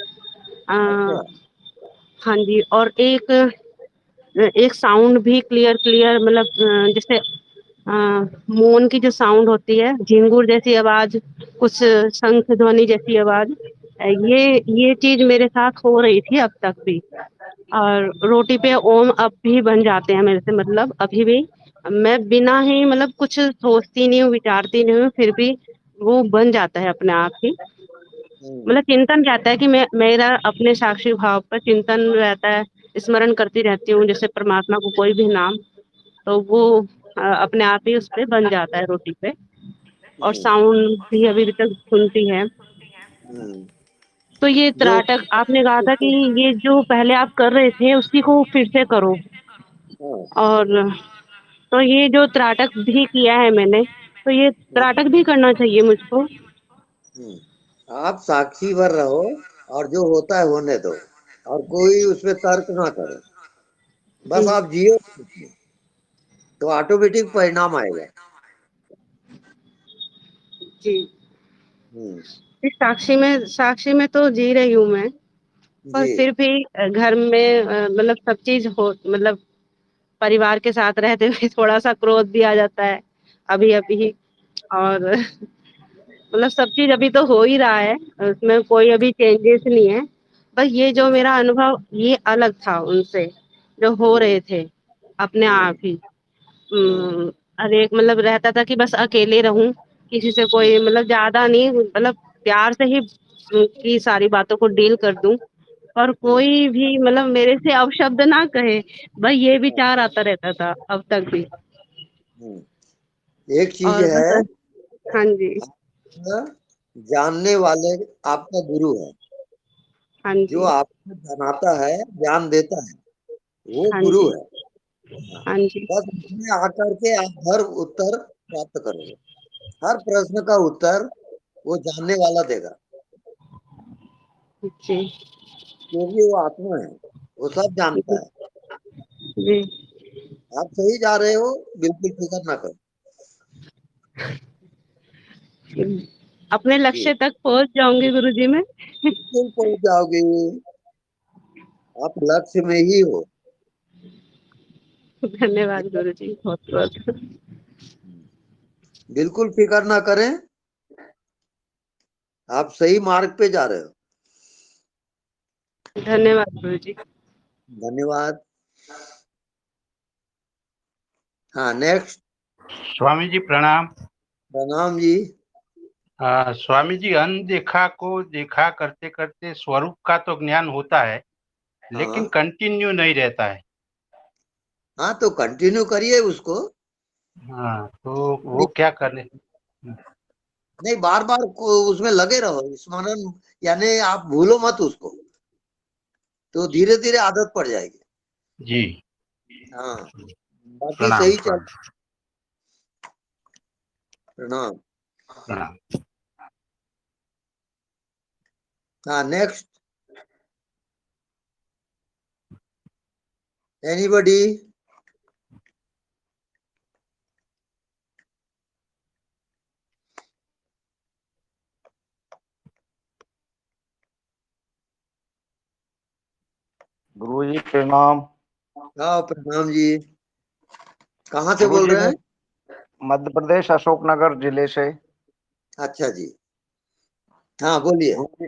हाँ जी, और एक साउंड भी क्लियर, मतलब जैसे मौन की जो साउंड होती है, झिंगुर जैसी आवाज, कुछ शंख ध्वनि जैसी आवाज, ये चीज मेरे साथ हो रही थी अब तक भी। और रोटी पे ओम अब भी बन जाते हैं मेरे से, मतलब अभी भी मैं बिना ही मतलब कुछ सोचती नहीं हूँ, विचारती नहीं हूँ, फिर भी वो बन जाता है अपने आप ही। मतलब चिंतन रहता है कि मेरा अपने साक्षी भाव पर चिंतन रहता है, स्मरण करती रहती हूँ जैसे परमात्मा को कोई भी नाम, तो वो अपने आप ही उस पे बन जाता है रोटी पे। और साउंड भी अभी तक सुनती है। तो ये त्राटक आपने कहा था कि ये जो पहले आप कर रहे थे उसी को फिर से करो, और तो ये जो त्राटक भी किया है मैंने, तो ये त्राटक भी करना चाहिए मुझको?
आप साक्षी भर रहो और जो होता है होने दो, और कोई उसमें तर्क ना करो, बस आप जियो तो ऑटोमेटिक परिणाम आएगा।
जी। इस साक्षी में तो जी रही हूँ मैं, पर फिर भी घर में मतलब सब चीज हो, मतलब परिवार के साथ रहते हुए थोड़ा सा क्रोध भी आ जाता है अभी अभी। और मतलब सब चीज अभी तो हो ही रहा है, उसमें कोई अभी चेंजेस नहीं है, बस ये जो मेरा अनुभव ये अलग था उनसे जो हो रहे थे अपने आप ही। अरे मतलब रहता था कि बस अकेले रहूं, किसी से कोई मतलब ज्यादा नहीं, मतलब प्यार से ही की सारी बातों को डील कर दूं, और कोई भी मतलब मेरे से अपशब्द ना कहे, भाई ये विचार आता रहता था अब तक भी।
एक चीज
और
है,
बस हाँ जी,
जानने वाले आपका गुरु है,
हाँ
जो
जी,
आपको जनाता है, ज्ञान देता है, वो
हाँ
गुरु
जी,
है।
हाँ जी,
बस उसमें आकर के आप हर उत्तर प्राप्त करोगे, हर प्रश्न का उत्तर वो जानने वाला देगा,
जी,
क्योंकि वो आत्मा है, वो सब जानता है।
जी।
आप सही जा रहे हो, बिल्कुल फिक्र ना करो।
अपने
जी
लक्ष्य तक पहुंच जाऊंगी गुरुजी मैं।
बिल्कुल पहुंच जाओगे, आप लक्ष्य में ही हो।
धन्यवाद गुरुजी, बहुत बहुत।
बिल्कुल फिक्र ना करें, आप सही मार्ग पे जा रहे हो।
धन्यवाद गुरुजी।
धन्यवाद। हाँ, नेक्स्ट।
स्वामी जी प्रणाम।
प्रणाम जी।
स्वामी जी, अनदेखा को देखा करते करते स्वरूप का तो ज्ञान होता है, लेकिन
हाँ
कंटिन्यू नहीं रहता है।
हाँ, तो कंटिन्यू करिए उसको।
हाँ, तो वो क्या करें?
नहीं, बार बार उसमें लगे रहो, स्मरण, यानी आप भूलो मत उसको, तो धीरे धीरे आदत पड़ जाएगी।
जी,
हाँ, बाकी
प्रणाम
सही चल।
प्रणाम
प्रणाम।
प्रणाम।
हाँ, नेक्स्ट। एनीबडी?
गुरुजी प्रणाम।
हाँ, प्रणाम जी। कहाँ से बोल
गुरुजी,
रहे
मैं
हैं?
मध्य प्रदेश अशोकनगर जिले से।
अच्छा जी, हाँ बोलिए।
गुरुजी,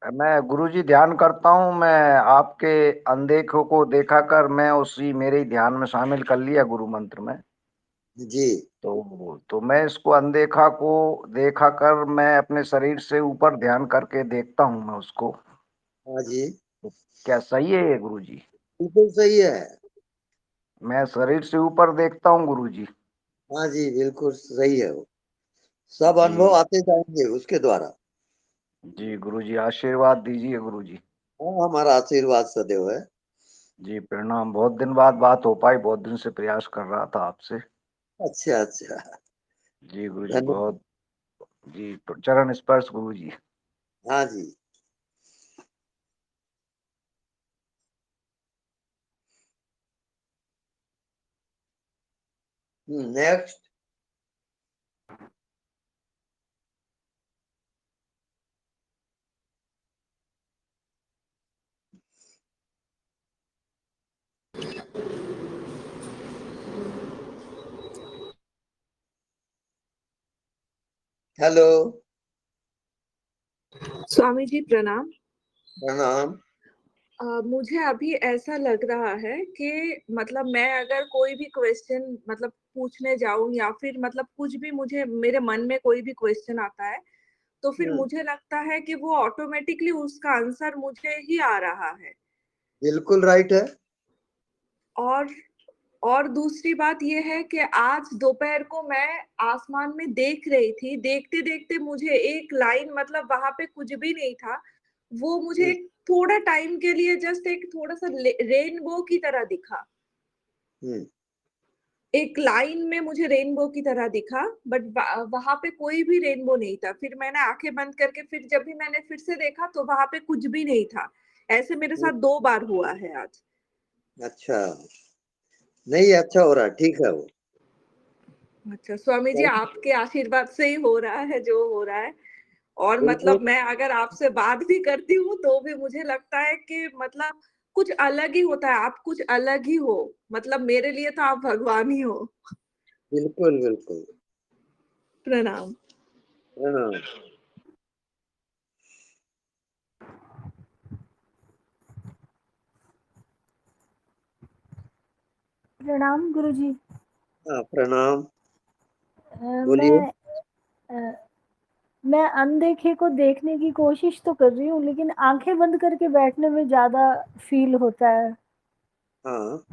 मैं गुरुजी ध्यान करता हूँ, मैं आपके अनदेखों को देखा कर मैं उसी मेरे ही ध्यान में शामिल कर लिया गुरु मंत्र में।
जी
तो मैं इसको अनदेखा को देखा कर मैं अपने शरीर से ऊपर ध्यान करके देखता हूँ मैं उसको।
हाँ जी,
तो क्या सही है ये गुरुजी?
बिल्कुल सही है।
मैं शरीर से ऊपर देखता हूँ गुरुजी।
हाँ जी, बिल्कुल सही है वो। सब अनुभव
जी
आते जाएंगे उसके द्वारा।
जी गुरुजी, आशीर्वाद दीजिए गुरुजी।
हाँ, हमारा आशीर्वाद सदैव है।
जी प्रणाम। बहुत दिन बाद बात हो पाई, बहुत दिन से प्रयास कर रहा था आपसे।
अच्छा अच्छा,
जी गुरुजी,
धन्यवाद।
बहुत जी चरण स्पर्श गुरुजी।
हाँ जी। नेक्स्ट। हेलो।
स्वामी जी प्रणाम।
प्रणाम।
मुझे अभी ऐसा लग रहा है कि मतलब मैं अगर कोई भी क्वेश्चन मतलब पूछने जाऊं या फिर मतलब कुछ भी मुझे मेरे मन में कोई भी क्वेश्चन आता है तो फिर मुझे लगता है कि वो ऑटोमेटिकली उसका आंसर मुझे ही आ रहा है।
बिल्कुल राइट है।
और और दूसरी बात ये है कि आज दोपहर को मैं आसमान में देख रही थी, देखते देखते मुझे एक लाइन मतलब वहां पे कुछ भी नहीं था, वो मुझे एक थोड़ा टाइम के लिए जस्ट एक थोड़ा सा रेनबो की तरह दिखा। एक लाइन में मुझे रेनबो की तरह दिखा, बट वहां पे कोई भी रेनबो नहीं था। फिर मैंने आंखें बंद करके फिर जब भी मैंने फिर से देखा तो वहां पे कुछ भी नहीं था। ऐसे मेरे साथ 2 बार हुआ है आज।
अच्छा, नहीं अच्छा हो रहा है, ठीक है वो।
अच्छा स्वामी जी, आपके आशीर्वाद से ही हो रहा है जो हो रहा है। और
बिल्कुल।
मतलब मैं अगर आपसे बात भी करती हूँ तो भी मुझे लगता है कि मतलब कुछ अलग ही होता है, आप कुछ अलग ही हो। मतलब मेरे लिए तो आप भगवान ही हो।
बिल्कुल बिल्कुल।
प्रणाम।
प्रणाम।
प्रणाम गुरुजी।
हाँ, प्रणाम। बोलिए।
मैं मैं अनदेखे को देखने की कोशिश तो कर रही हूँ, लेकिन आंखें बंद करके बैठने में ज़्यादा फील होता है।
हाँ।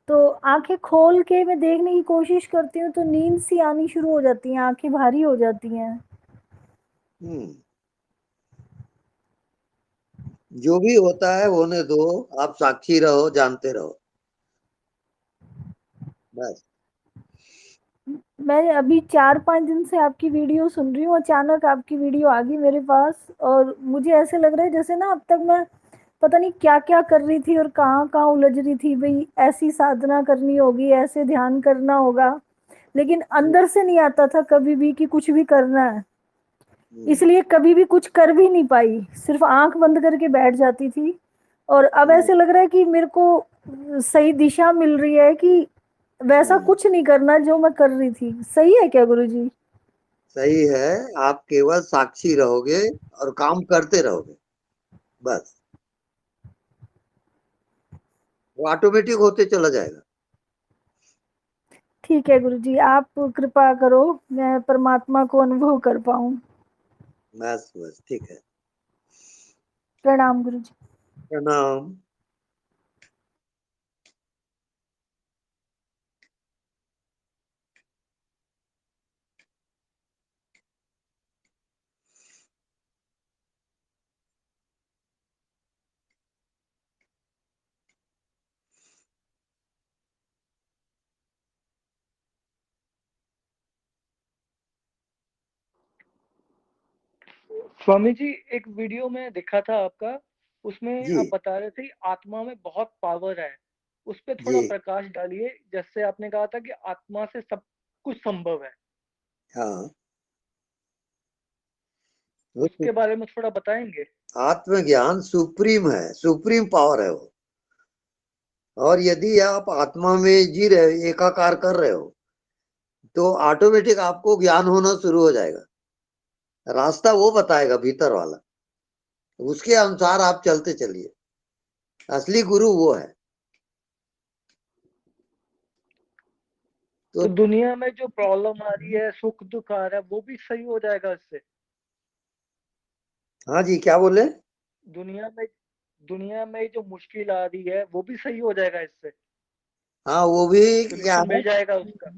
तो आंखें खोल के मैं देखने की कोशिश करती हूँ तो नींद सी आनी शुरू हो जाती है, आंखें भारी हो जाती हैं।
जो भी होता है होने दो, आप साक्षी रहो, जानते रहो, बस।
मैं अभी 4-5 दिन से आपकी वीडियो सुन रही हूँ, अचानक आपकी वीडियो आ गई मेरे पास और मुझे ऐसे लग रहा है जैसे ना अब तक मैं पता नहीं क्या-क्या कर रही थी और कहाँ-कहाँ उलझ रही थी। भई ऐसी साधना करनी होगी, ऐसे ध्यान करना होगा, लेकिन अंदर से नहीं आता था कभी भी कि कुछ भी करना है। इसलिए कभी भी कुछ कर भी नहीं पाई, सिर्फ़ आँख बंद करके बैठ जाती थी और अब ऐसे लग रहा है कि मेरे को सही दिशा मिल रही है कि वैसा कुछ नहीं करना जो मैं कर रही थी। सही है क्या गुरुजी?
सही है, आप केवल साक्षी रहोगे और काम करते रहोगे, बस। वो ऑटोमेटिक होते चला जाएगा।
ठीक है गुरुजी, आप कृपा करो, मैं परमात्मा को अनुभव कर पाऊँ।
बस, ठीक है।
प्रणाम गुरुजी।
प्रणाम।
स्वामी जी, एक वीडियो में देखा था आपका, उसमें
जी।
आप बता रहे थे आत्मा में बहुत पावर है। उस पे थोड़ा
जी।
प्रकाश डालिए, जैसे आपने कहा था कि आत्मा से सब कुछ संभव है।
हाँ।
उसके बारे में थोड़ा बताएँगे?
आत्मज्ञान सुप्रीम है, सुप्रीम पावर है वो। और यदि आप आत्मा में जी रहे हो, एकाकार कर रहे हो, तो ऑटोमेटिक आपको ज्ञान होना शुरू हो जाएगा। रास्ता वो बताएगा भीतर वाला, उसके अनुसार आप चलते चलिए। असली गुरु वो है।
तो दुनिया में जो प्रॉब्लम आ रही है, सुख-दुख आ रहा है, वो भी सही हो जाएगा इससे?
हाँ जी, क्या बोले?
दुनिया में जो मुश्किल आ रही है, वो भी सही हो जाएगा इससे?
हाँ, वो भी क्या
सॉल्यूशन
है,
मिल जाएगा उसका?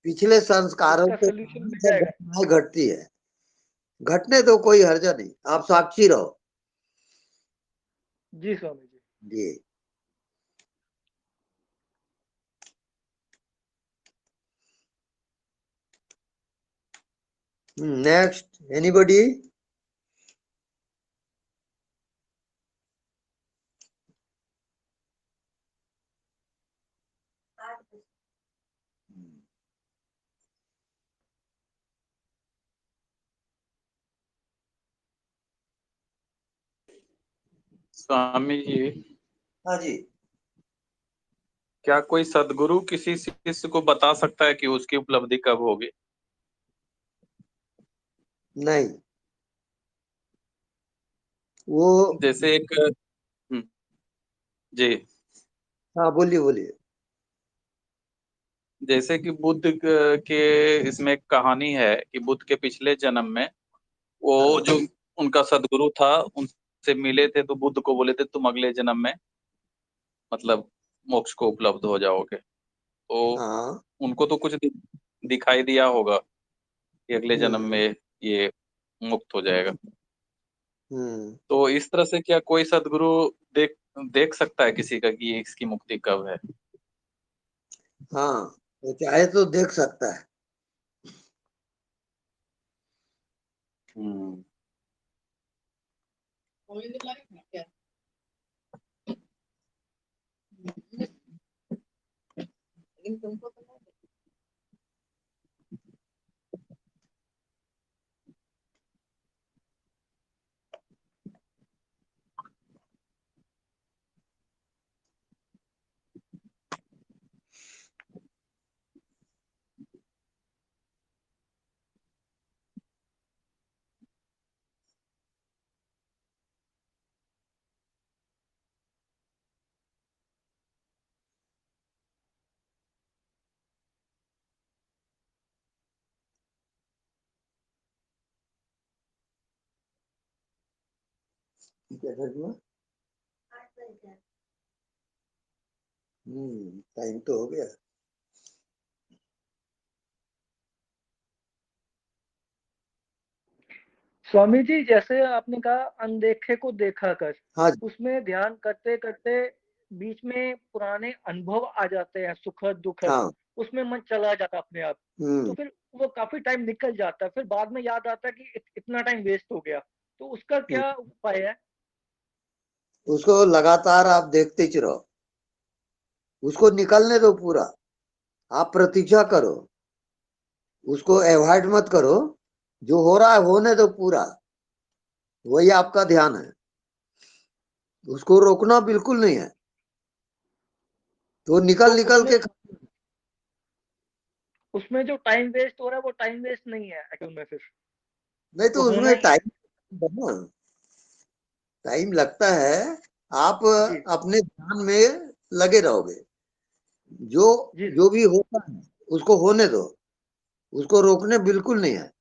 पिछले संस्कारों
उसका
के
सॉल्यूशन
कारण
मिल
सब
जाएगा?
घटनाएं घटती है। घटने दो, कोई हर्जा नहीं, आप साक्षी रहो।
जी स्वामी जी।
जी। Next, anybody?
स्वामी जी,
हाँ जी।
क्या कोई सदगुरु किसी शिष्य को बता सकता है कि उसकी उपलब्धि कब होगी?
नहीं, वो
जैसे एक जी,
हाँ, बोलिए बोलिए।
जैसे कि बुद्ध के इसमें एक कहानी है कि बुद्ध के पिछले जन्म में वो जो उनका सदगुरु था उनसे मिले थे, तो बुद्ध को बोले थे तुम अगले जन्म में मतलब मोक्ष को उपलब्ध हो जाओगे। तो
हाँ।
उनको तो कुछ दिखाई दिया होगा कि अगले जन्म में
हम्म।
ये मुक्त हो जाएगा।
हम्म।
तो इस तरह से क्या कोई सदगुरु देख देख सकता है किसी का कि इसकी मुक्ति कब है?
हाँ, वो चाहे तो देख सकता है।
हम्म।
टाइम तो हो गया।
स्वामी जी, जैसे आपने कहा अनदेखे को देखा कर,
हाँ
उसमें ध्यान करते करते बीच में पुराने अनुभव आ जाते हैं, सुखद दुखद,
हाँ
उसमें मन चला जाता है अपने आप। तो
हम्म
फिर वो काफी टाइम निकल जाता है, फिर बाद में याद आता है कि इतना टाइम वेस्ट हो गया। तो उसका क्या उपाय है?
उसको लगातार आप देखते ही रहो, उसको निकलने दो पूरा। आप प्रतीक्षा करो, उसको अवॉइड मत करो, जो हो रहा है होने दो पूरा, वही आपका ध्यान है। उसको रोकना बिल्कुल नहीं है, तो निकल निकल के
उसमें जो टाइम वेस्ट हो रहा है वो टाइम वेस्ट नहीं है एक्चुअल में, फिर
नहीं तो
वो होना
उसमें
ही है।
टाइम लगता है। आप
जी
अपने ध्यान में लगे रहोगे, जो
जी
जो भी होता है उसको होने दो, उसको रोकने बिल्कुल नहीं है।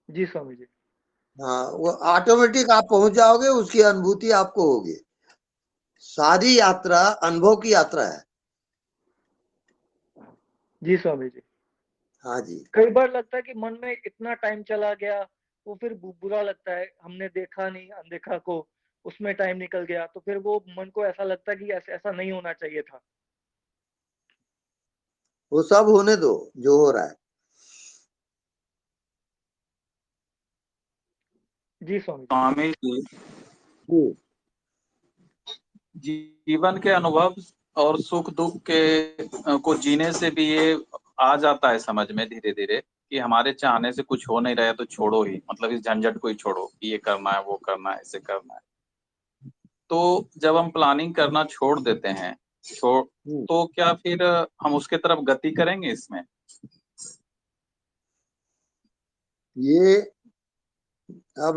जी स्वामी जी।
हाँ, वो ऑटोमेटिक आप पहुंच जाओगे, उसकी अनुभूति आपको होगी। सारी यात्रा अनुभव की यात्रा है।
जी स्वामी जी।
हाँ जी।
कई बार लगता है कि मन में इतना टाइम चला गया, वो फिर बुरा लगता है, हमने देखा नहीं अनदेखा को, उसमें टाइम निकल गया, तो फिर वो मन को ऐसा लगता है कि ऐसा ऐसा नहीं होना चाहिए था।
वो सब होने दो जो हो रहा है।
जी स्वामी जी।
स्वामी जी, जीवन के अनुभव और सुख दुख के को जीने से भी ये आ जाता है समझ में धीरे धीरे कि हमारे चाहने से कुछ हो नहीं रहा है तो छोड़ो ही, मतलब इस झंझट को ही छोड़ो कि ये करना है वो करना है ऐसे करना है। तो जब हम प्लानिंग करना छोड़ देते हैं, तो क्या फिर हम उसके तरफ गति करेंगे इसमें?
ये अब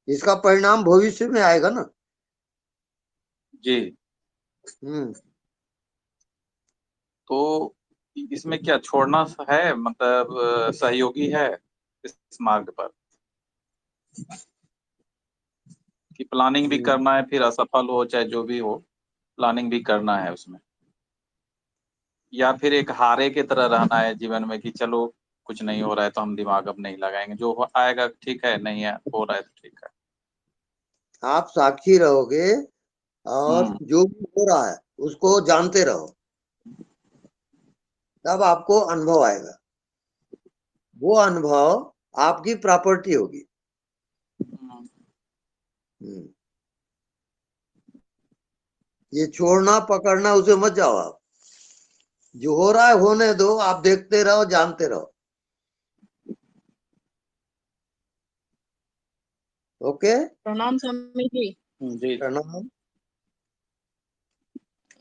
इसका परिणाम भविष्य में आएगा ना।
जी।
हम्म
तो इसमें क्या छोड़ना है, मतलब सहयोगी है इस मार्ग पर कि प्लानिंग भी करना है, फिर असफल हो चाहे जो भी हो, प्लानिंग भी करना है उसमें, या फिर एक हारे की तरह रहना है जीवन में कि चलो कुछ नहीं हो रहा है तो हम दिमाग अब नहीं लगाएंगे, जो आएगा ठीक है, नहीं है हो रहा है तो ठीक है।
आप साक्षी रहोगे और जो भी हो रहा है उसको जानते रहो, तब आपको अनुभव आएगा। वो अनुभव आपकी प्रॉपर्टी होगी। ये छोड़ना पकड़ना उसे मत जाओ आप, जो हो रहा है होने दो, आप देखते रहो, जानते रहो। ओके।
प्रणाम स्वामी जी।
जी
प्रणाम।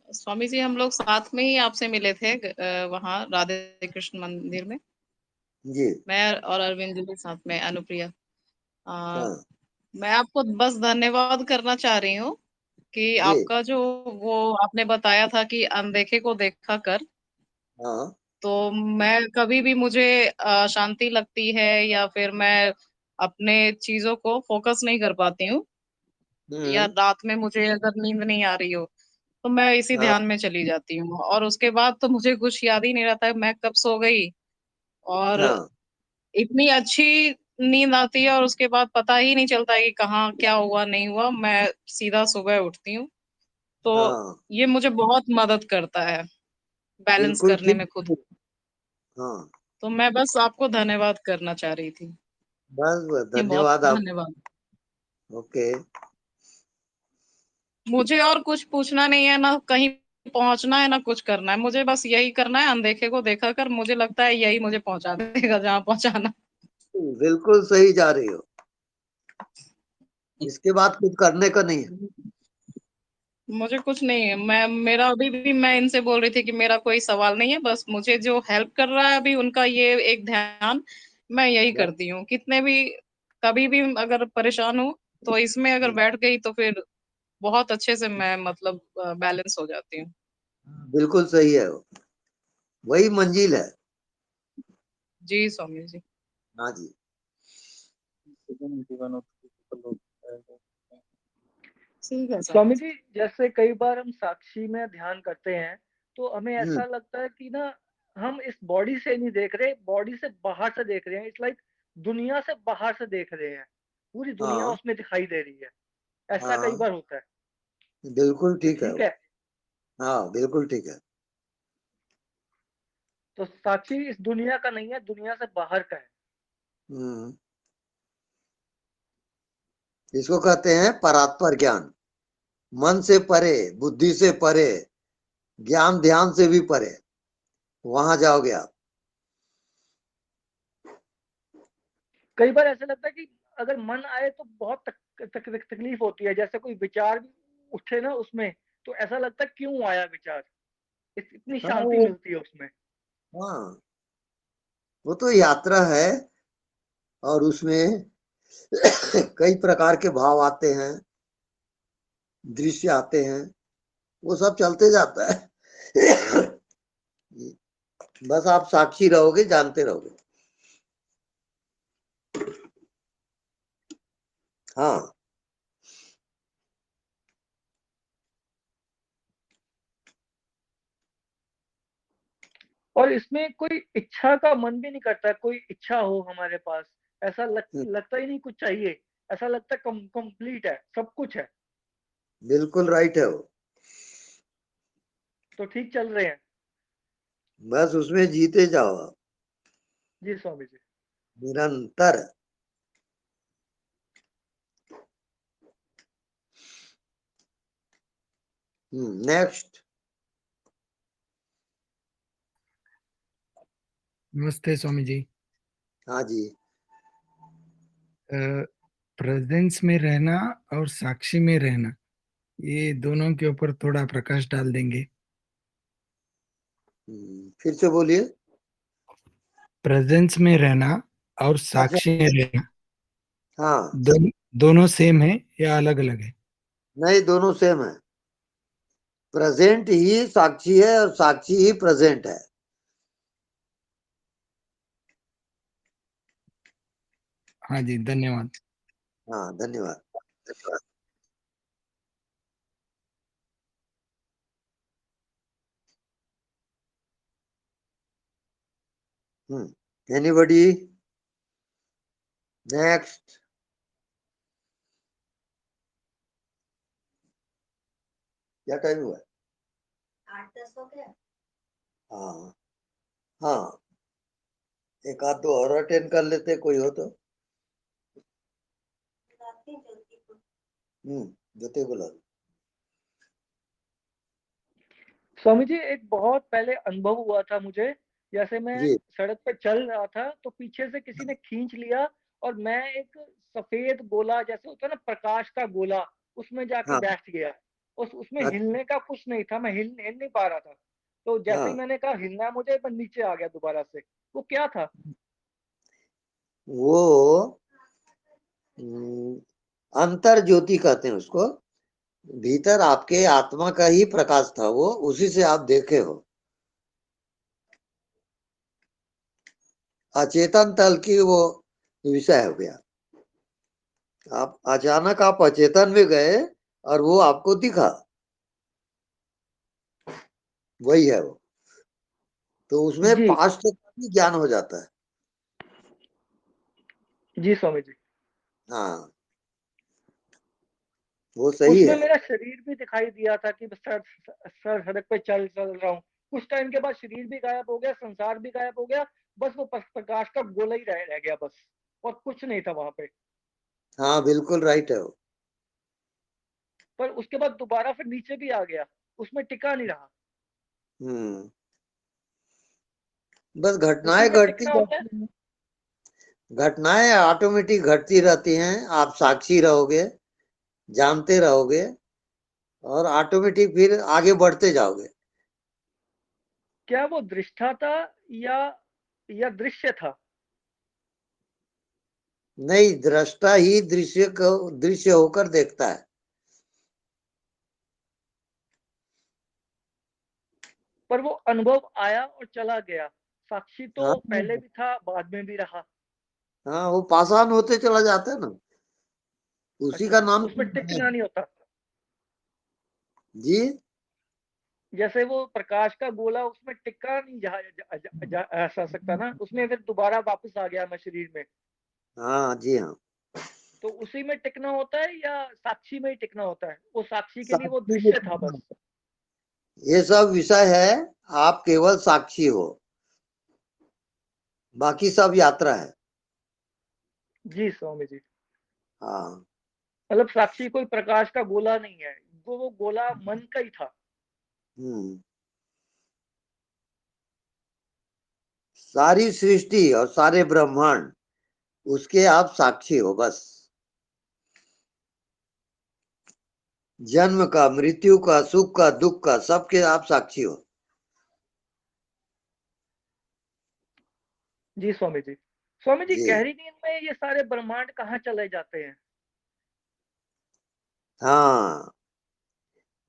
स्वामी जी, हम लोग साथ में ही आपसे मिले थे वहाँ राधे कृष्ण मंदिर में।
जी।
मैं और अरविंद जी के साथ में, अनुप्रिया।
हाँ
मैं आपको बस धन्यवाद करना चाह रही हूँ कि
जी।
आपका जो वो आपने बताया था कि अनदेखे को देखा कर,
हाँ
तो मैं कभी भी मुझे शांति लगती है या फिर मैं अपने चीजों को फोकस नहीं कर पाती हूँ, या रात में मुझे अगर नींद नहीं आ रही हो तो मैं इसी
हाँ
ध्यान में चली जाती हूँ, और उसके बाद तो मुझे कुछ याद ही नहीं रहता है मैं कब सो गई। और
हाँ
इतनी अच्छी नींद आती है और उसके बाद पता ही नहीं चलता है कि कहाँ क्या हुआ नहीं हुआ, मैं सीधा सुबह उठती हूँ। तो
हाँ
ये मुझे बहुत मदद करता है बैलेंस
बिल्कुल
करने
ठीक।
में खुद।
हाँ
तो मैं बस आपको धन्यवाद करना चाह रही थी।
बस
ये बहुत
धन्यवाद आप।
धन्यवाद।
ओके।
मुझे और कुछ पूछना नहीं है, ना कहीं पहुंचना है ना कुछ करना है, मुझे बस यही करना है, अनदेखे को देखा कर, मुझे लगता है यही मुझे पहुंचा देगा जहाँ पहुंचाना।
बिल्कुल सही जा रही हो, इसके बाद कुछ करने का नहीं है।
मुझे कुछ नहीं है, मैं मेरा अभी भी मैं इनसे बोल रही थी कि मेरा कोई सवाल नहीं है, बस मुझे जो हेल्प कर रहा है अभी उनका ये एक ध्यान, मैं यही करती हूँ कितने भी कभी भी अगर परेशान हूँ तो इसमें अगर बैठ गई तो फिर बहुत अच्छे से मैं मतलब बैलेंस हो जाती हूँ।
बिल्कुल सही है, वही मंजिल है।
जी स्वामी जी।
हाँ जी।
ठीक है सर।
स्वामी जी, जैसे कई बार हम साक्षी में ध्यान करते हैं, तो हमें
हम्म,
ऐसा लगता है कि ना हम इस बॉडी से नहीं देख रहे, बॉडी से बाहर से देख रहे हैं। इट्स लाइक दुनिया से बाहर से देख रहे हैं, पूरी दुनिया
हाँ
उसमें दिखाई दे रही है। ऐसा कई
हाँ
बार होता है।
बिल्कुल
ये
ठीक है
ठीक
वो।
है?
हाँ बिल्कुल ठीक है।
तो साक्षी इस दुनिया का नहीं है, दुनिया से बाहर का है।
हम्म, इसको कहते हैं परात्पर ज्ञान। मन से परे, बुद्धि से परे, ज्ञान ध्यान से भी परे, वहां जाओगे आप।
कई बार ऐसा लगता है कि अगर मन आए तो बहुत तकलीफ होती है। जैसे कोई विचार भी उठे ना उसमें, तो ऐसा लगता है क्यों आया विचार। इतनी
हाँ
शांति
वो,
मिलती है उसमें।
हाँ वो तो यात्रा है, और उसमें कई प्रकार के भाव आते हैं, दृश्य आते हैं, वो सब चलते जाता है। बस आप साक्षी रहोगे, जानते रहोगे। हाँ
और इसमें कोई इच्छा का मन भी नहीं करता, कोई इच्छा हो हमारे पास। ऐसा लगता ही नहीं कुछ चाहिए। ऐसा लगता है कंप्लीट है, सब कुछ है।
बिल्कुल राइट है वो।
तो ठीक चल रहे हैं।
बस उसमें जीते जाओ आप,
जी स्वामी जी।
निरंतर। नेक्स्ट।
नमस्ते स्वामी जी।
हाँ जी।
प्रेजेंस में रहना और साक्षी में रहना, ये दोनों के ऊपर थोड़ा प्रकाश डाल देंगे।
फिर से बोलिए।
प्रेजेंस में रहना और
अच्छा,
साक्षी में रहना,
हाँ
दोनों सेम है या अलग अलग है?
नहीं, दोनों सेम है। प्रेजेंट ही साक्षी है और साक्षी ही प्रेजेंट है।
हाँ जी, धन्यवाद।
हाँ धन्यवाद। एनीबॉडी? नेक्स्ट। क्या टाइम हुआ?
8-10 हो गया।
हाँ हाँ, एक आध दो और अटेंड कर लेते, कोई हो तो। ज्योति बोला।
स्वामी जी, एक बहुत पहले अनुभव हुआ था मुझे। जैसे मैं
जी
सड़क पर चल रहा था, तो पीछे से किसी ने खींच लिया, और मैं एक सफेद गोला, जैसे होता है ना प्रकाश का गोला, उसमें जाके
हाँ
बैठ गया। उसमें
अच्छा,
हिलने का कुछ नहीं था, मैं हिल नहीं पा रहा था। तो जैसे ही
हाँ
मैंने कहा हिलना है मुझे, मैं नीचे आ गया दोबारा से। वो क्या था?
वो अंतर ज्योति कहते हैं उसको। भीतर आपके आत्मा का ही प्रकाश था वो, उसी से आप देखे हो। अचेतन तल की वो विषय हो गया। आप अचानक आप अचेतन में गए और वो आपको दिखा, वही है वो। तो उसमें
जी
5 का भी ज्ञान हो जाता है।
जी स्वामी जी।
हाँ वो सही
उसमें
है।
मेरा शरीर भी दिखाई दिया था कि सड़क पे चल चल रहा हूँ। कुछ टाइम के बाद शरीर भी गायब हो गया, संसार भी गायब हो गया। बस वो प्रकाश का गोला ही रह गया बस, और कुछ नहीं था वहां पे।
हाँ बिल्कुल राइट है वो।
पर उसके बाद दोबारा फिर नीचे भी आ गया, उसमें टिका नहीं रहा।
हम्म, बस
उसी
घटनाएं
में
घटती
टिकना होता है।
रहती हैं। घटनाएं ऑटोमेटिक घटती रहती हैं, आप साक्षी रहोगे, जानते रहोगे, और ऑटोमेटिक फिर आगे बढ़ते जाओगे।
क्या वो दृष्टा था या दृश्य था?
नहीं, दृष्टा ही दृश्य को दृश्य होकर देखता है।
पर वो अनुभव आया और चला गया। साक्षी
हाँ
तो पहले भी था, बाद में भी रहा।
हाँ, वो पाषाण होते चला जाता है ना। उसी का नाम
उसमें टिकना नहीं होता।
जी
जैसे वो प्रकाश का गोला उसमें टिका नहीं जा सकता ना, उसमें फिर दोबारा वापस आ गया मैं शरीर में,
हाँ जी हाँ।
तो उसी में टिकना होता है या साक्षी में ही टिकना होता है? वो साक्षी के लिए वो
साक्षी
दृश्य था
में
बस।
ये सब विषय है, आप केवल साक्षी हो, बाकी सब यात्रा है।
जी स्वामी जी।
हाँ
मतलब साक्षी कोई प्रकाश का गोला नहीं है, वो गोला मन का ही था।
सारी सृष्टि और सारे ब्रह्मांड उसके आप साक्षी हो बस। जन्म का, मृत्यु का, सुख का, दुख का, सबके आप साक्षी हो।
जी स्वामी जी। स्वामी जी
जी
गहरी नींद में ये सारे ब्रह्मांड कहाँ चले जाते हैं?
हाँ,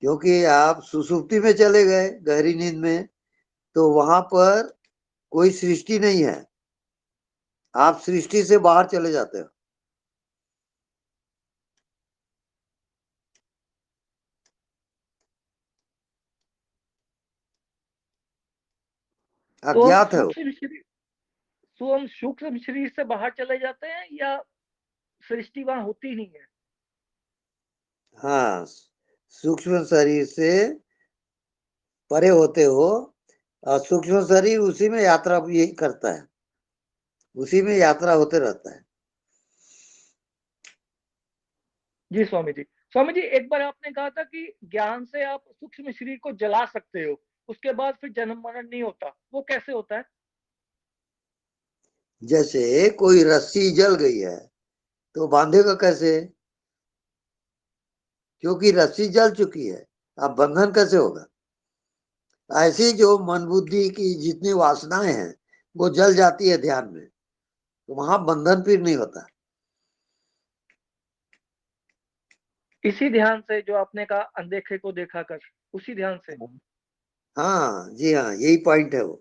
क्योंकि आप सुसुप्ति में चले गए गहरी नींद में, तो वहां पर कोई सृष्टि नहीं है, आप सृष्टि से बाहर चले जाते हो।
तो हम
अज्ञात है वो।
सूक्ष्म शरीर से बाहर चले जाते हैं या सृष्टि वहां होती नहीं है?
हाँ, सूक्ष्म शरीर से परे होते हो, और सूक्ष्म शरीर उसी में यात्रा यही करता है, उसी में यात्रा होते रहता है।
जी स्वामी जी। स्वामी जी एक बार आपने कहा था कि ज्ञान से आप सूक्ष्म शरीर को जला सकते हो, उसके बाद फिर जन्म मरण नहीं होता, वो कैसे होता है?
जैसे कोई रस्सी जल गई है तो बांधेगा कैसे? क्योंकि रस्सी जल चुकी है, अब बंधन कैसे होगा? ऐसी जो मन बुद्धि की जितनी वासनाएं हैं वो जल जाती है ध्यान में, तो वहां बंधन फिर नहीं होता।
इसी ध्यान से जो आपने कहा अनदेखे को देखा कर, उसी ध्यान से।
हाँ जी हाँ, यही पॉइंट है वो।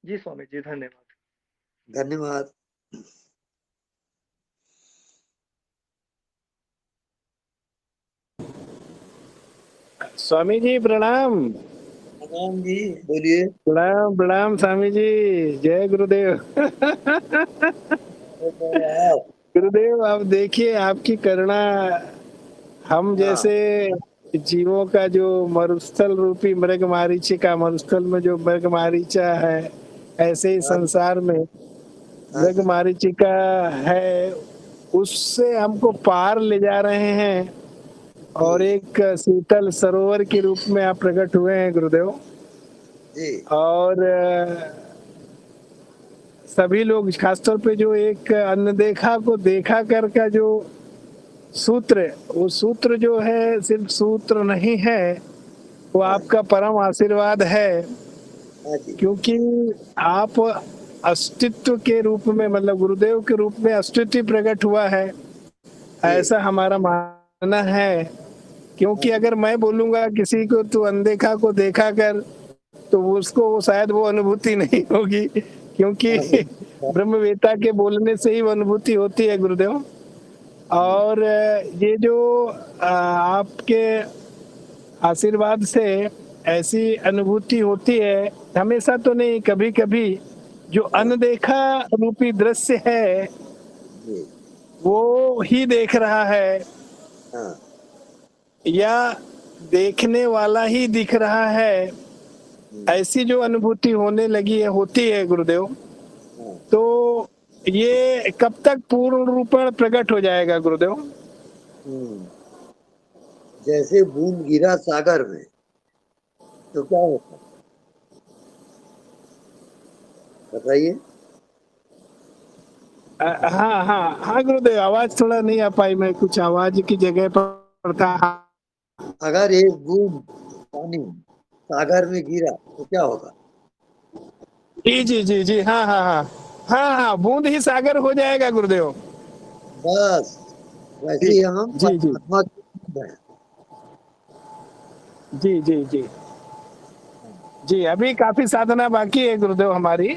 जी स्वामी जी धन्यवाद।
धन्यवाद।
स्वामी जी प्रणाम।
प्रणाम जी, बोलिए।
प्रणाम प्रणाम स्वामी जी, जय गुरुदेव। गुरुदेव आप देखिए, आपकी करुणा हम जैसे जीवों का जो मरुस्थल रूपी मृग मारीचिका, मरुस्थल में जो मृग मारीचा है, ऐसे ही संसार में मृग मारीचिका है, उससे हमको पार ले जा रहे हैं और एक शीतल सरोवर के रूप में आप प्रकट हुए हैं गुरुदेव।
जी।
और सभी लोग, खासतौर पे जो एक अनदेखा को देखा कर का जो सूत्र, वो सूत्र जो है सिर्फ सूत्र नहीं है, वो आपका परम आशीर्वाद है, क्योंकि आप अस्तित्व के रूप में, मतलब गुरुदेव के रूप में अस्तित्व प्रकट हुआ है, ऐसा हमारा मानना है। क्योंकि अगर मैं बोलूंगा किसी को तू अनदेखा को देखा कर, तो उसको शायद वो अनुभूति नहीं होगी, क्योंकि ब्रह्मवेता के बोलने से ही वो अनुभूति होती है गुरुदेव। और ये जो आपके आशीर्वाद से ऐसी अनुभूति होती है, हमेशा तो नहीं, कभी कभी जो अनदेखा रूपी दृश्य है वो ही देख रहा है, या देखने वाला ही दिख रहा है, ऐसी जो अनुभूति होने लगी है, होती है गुरुदेव। तो ये कब तक पूर्ण रूप में प्रकट हो जाएगा गुरुदेव?
जैसे बूंद गिरा सागर में तो क्या होता, बताइए।
हाँ हाँ हाँ गुरुदेव, आवाज थोड़ा नहीं आ पाई, मैं कुछ आवाज की जगह पर था।
अगर एक बूंद पानी सागर में गिरा तो क्या होगा?
जी जी जी जी, हाँ हाँ हाँ हाँ हाँ, बूंद ही सागर हो जाएगा गुरुदेव।
बस वैसे ही हम
जी जी
परमात्मा की बूंद हैं।
जी जी जी जी, अभी काफी साधना बाकी है गुरुदेव हमारी।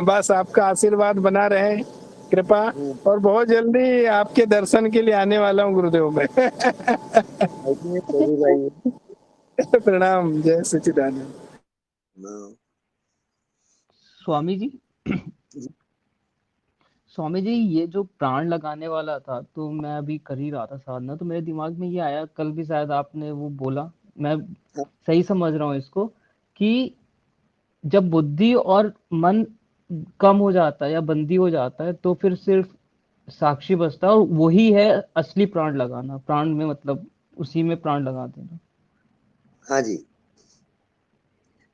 बस आपका आशीर्वाद बना रहे, कृपा, और बहुत जल्दी आपके दर्शन के लिए आने वाला हूँ गुरुदेव मैं। प्रणाम, जय सच्चिदानंद।
स्वामी जी, स्वामी जी, ये जो प्राण लगाने वाला था, तो मैं अभी कर ही रहा था साधना, तो मेरे दिमाग में ये आया, कल भी शायद आपने वो बोला, मैं सही समझ रहा हूँ इसको, कि जब बुद्धि और मन कम हो जाता है या बंदी हो जाता है, तो फिर सिर्फ साक्षी बचता है, और वही है असली प्राण लगाना, प्राण में मतलब उसी में प्राण लगा देना।
हाँ जी,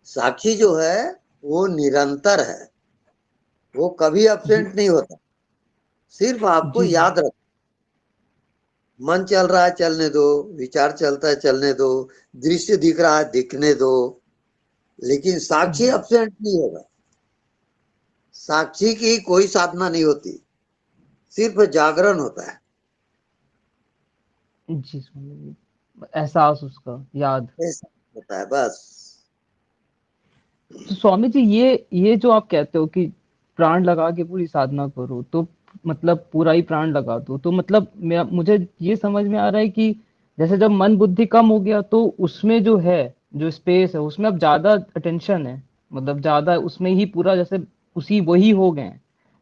साक्षी जो है वो निरंतर है, वो कभी एब्सेंट नहीं होता, सिर्फ आपको याद रख, मन चल रहा है चलने दो, विचार चलता है चलने दो, दृश्य दिख रहा है दिखने दो, लेकिन साक्षी एब्सेंट नहीं होगा। साक्षी की कोई साधना नहीं होती, सिर्फ जागरण होता है।
जी स्वामी जी, एहसास उसका, याद
होता है बस।
तो स्वामी जी, ये जो आप कहते हो कि प्राण लगा के पूरी साधना करो, तो मतलब पूरा ही प्राण लगा दो, तो मतलब मुझे ये समझ में आ रहा है कि जैसे जब मन बुद्धि कम हो गया, तो उसमें जो है, जो स्पेस है, उसमें अब ज्यादा अटेंशन है, मतलब ज्यादा उसमें ही पूरा, जैसे उसी वही हो गए,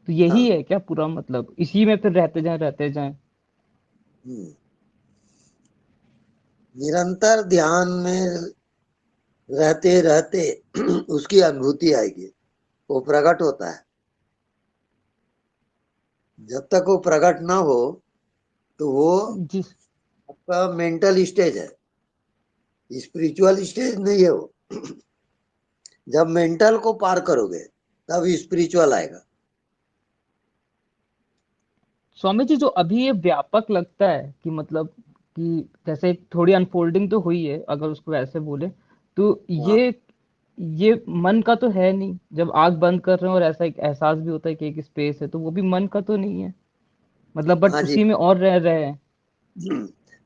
तो यही है क्या पूरा, मतलब इसी में फिर रहते जाएं।
निरंतर ध्यान में रहते रहते उसकी अनुभूति आएगी, वो प्रकट होता है। जब तक वो प्रकट ना हो तो वो आपका मेंटल स्टेज है, स्पिरिचुअल स्टेज नहीं है वो। जब मेंटल को पार करोगे तब स्पिरिचुअल आएगा।
स्वामी जी, जो अभी ये व्यापक लगता है कि मतलब कि जैसे थोड़ी अनफोल्डिंग तो हुई है, अगर उसको वैसे बोले, तो ये मन का तो है नहीं। जब आंख बंद कर रहे हैं और ऐसा एक एहसास भी होता है कि एक स्पेस है, तो वो भी मन का तो नहीं है, मतलब बट
हाँ जी,
उसी में और रह रहे हैं।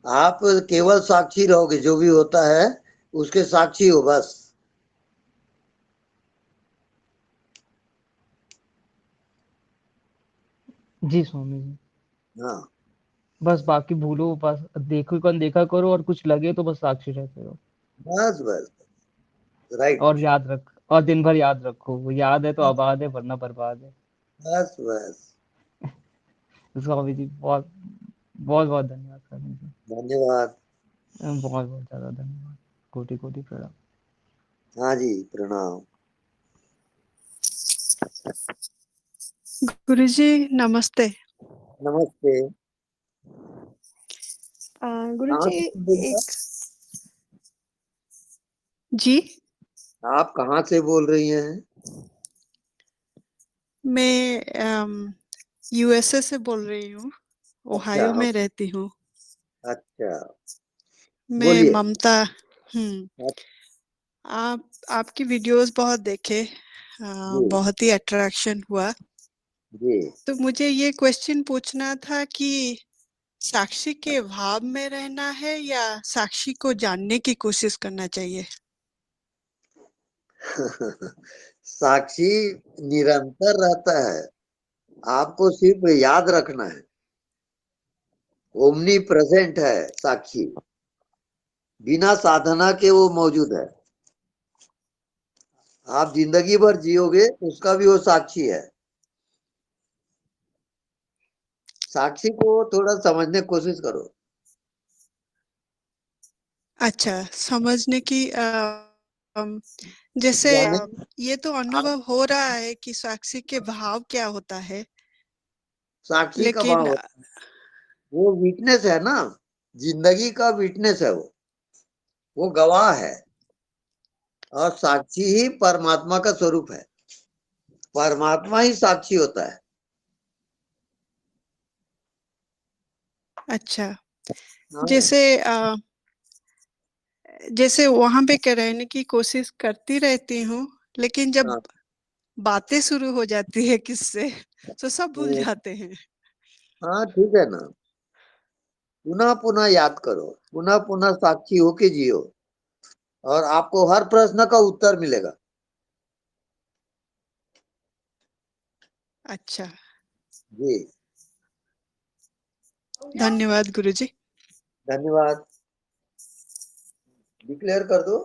आप केवल साक्षी रहोगे, जो भी होता है उसके साक्षी हो बस।
जी स्वामी जी,
हाँ
बस बाकी भूलो, बस देखो कौन देखा करो, और कुछ लगे तो बस साक्षी रहते रहो,
बस बस, राइट।
और याद रख, और दिन भर याद रखो, वो याद है तो आबाद है, वरना बर्बाद है।
बस बस,
स्वामी जी, बहुत बहुत बहुत धन्यवाद स्वामी जी,
धन्यवाद।
बहुत बहुत ज्यादा धन्यवाद, कोटि कोटि प्रणाम।
हाँ जी, प्रणाम।
गुरुजी नमस्ते।
नमस्ते।
गुरुजी एक जी,
आप कहाँ से बोल रही हैं?
मैं यूएसए से बोल रही हूँ, ओहायो में रहती हूँ।
अच्छा,
मैं
बोलिए।
ममता। आपकी वीडियोस बहुत देखे, बहुत ही अट्रैक्शन हुआ।
जी।
तो मुझे ये क्वेश्चन पूछना था कि साक्षी के भाव में रहना है या साक्षी को जानने की कोशिश करना चाहिए?
साक्षी निरंतर रहता है, आपको सिर्फ याद रखना है। ओमनी प्रेजेंट है साक्षी, बिना साधना के वो मौजूद है। आप जिंदगी भर जियोगे उसका भी वो साक्षी है। साक्षी को थोड़ा समझने की कोशिश करो।
अच्छा, समझने की जैसे ये तो अनुभव हो रहा है कि साक्षी के भाव क्या होता है,
साक्षी का
लेकिन
भाव होता है, वो विटनेस है ना, जिंदगी का विटनेस है वो गवाह है, और साक्षी ही परमात्मा का स्वरूप है। परमात्मा ही साक्षी होता है।
अच्छा, जैसे वहां पे रहने की कोशिश करती रहती हूँ, लेकिन जब बातें शुरू हो जाती है किससे, तो सब भूल जाते हैं।
हाँ ठीक है ना, पुनः पुनः याद करो, पुनः पुनः साक्षी होके जियो, और आपको हर प्रश्न का उत्तर मिलेगा।
अच्छा,
जी
धन्यवाद गुरुजी।
धन्यवाद। डिक्लेयर कर दो।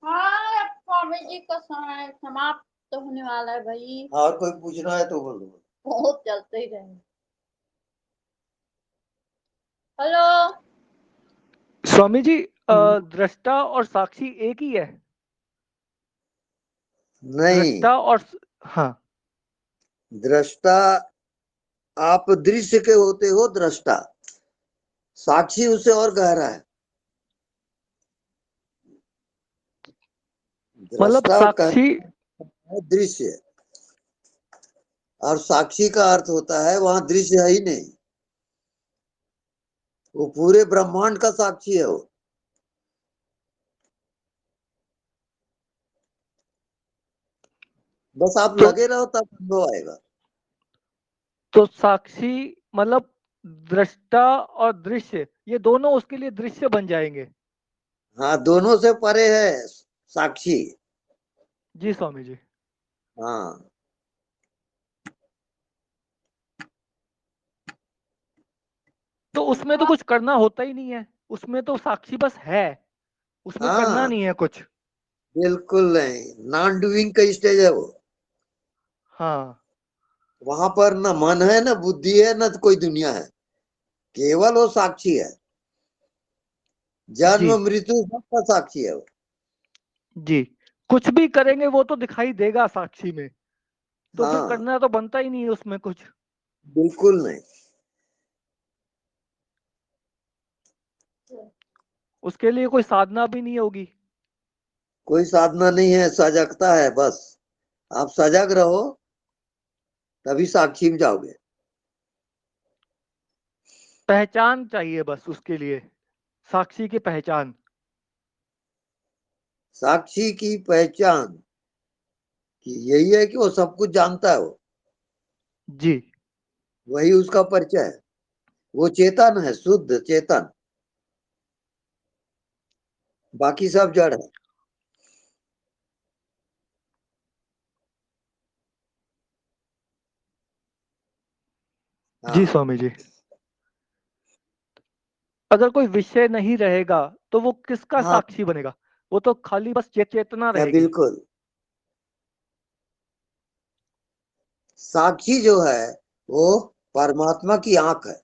हाँ स्वामी जी का समय समाप्त तो होने वाला है भाई।
और कोई पूछना है तो बोलो।
बहुत चलते ही रहेंगे। हेलो
स्वामी जी दृष्टा और साक्षी एक ही है?
नहीं,
दृष्टा और हाँ,
दृष्टा आप दृश्य के होते हो, दृष्टा। साक्षी उससे और गहरा है।
मतलब
दृष्टा
साक्षी
है दृश्य, और साक्षी का अर्थ होता है वहां दृश्य है ही नहीं, वो पूरे ब्रह्मांड का साक्षी है वो। बस आप लगे रहो तब अनुभव आएगा।
तो साक्षी मतलब दृष्टा और दृश्य, ये दोनों उसके लिए दृश्य बन जाएंगे।
हाँ, दोनों से परे है साक्षी।
जी स्वामी जी।
हाँ,
तो उसमें तो कुछ करना होता ही नहीं है, उसमें तो साक्षी बस है, उसमें करना
हाँ,
नहीं है कुछ।
बिल्कुल नहीं, नॉन डूइंग का स्टेज है वो।
हाँ
वहां पर न मन है, न बुद्धि है, न कोई दुनिया है, केवल वो साक्षी है। जन्म
जी
मृत्यु सबका साक्षी है वो।
जी, कुछ भी करेंगे वो तो दिखाई देगा साक्षी में, तो फिर
हाँ,
करना तो बनता ही नहीं है उसमें कुछ।
बिल्कुल नहीं।
उसके लिए कोई साधना भी नहीं होगी।
कोई साधना नहीं है, सजगता है बस। आप सजग रहो तभी साक्षी में जाओगे।
पहचान चाहिए बस उसके लिए, साक्षी की पहचान।
साक्षी की पहचान कि यही है कि वो सब कुछ जानता है वो,
जी
वही उसका परिचय है। वो चेतन है, शुद्ध चेतन, बाकी सब जड़ है।
जी
हाँ,
स्वामी जी। अगर कोई विषय नहीं रहेगा तो वो किसका
हाँ,
साक्षी बनेगा? वो तो खाली बस चेतना रहेगी।
बिल्कुल। साक्षी जो है वो परमात्मा की आंख है।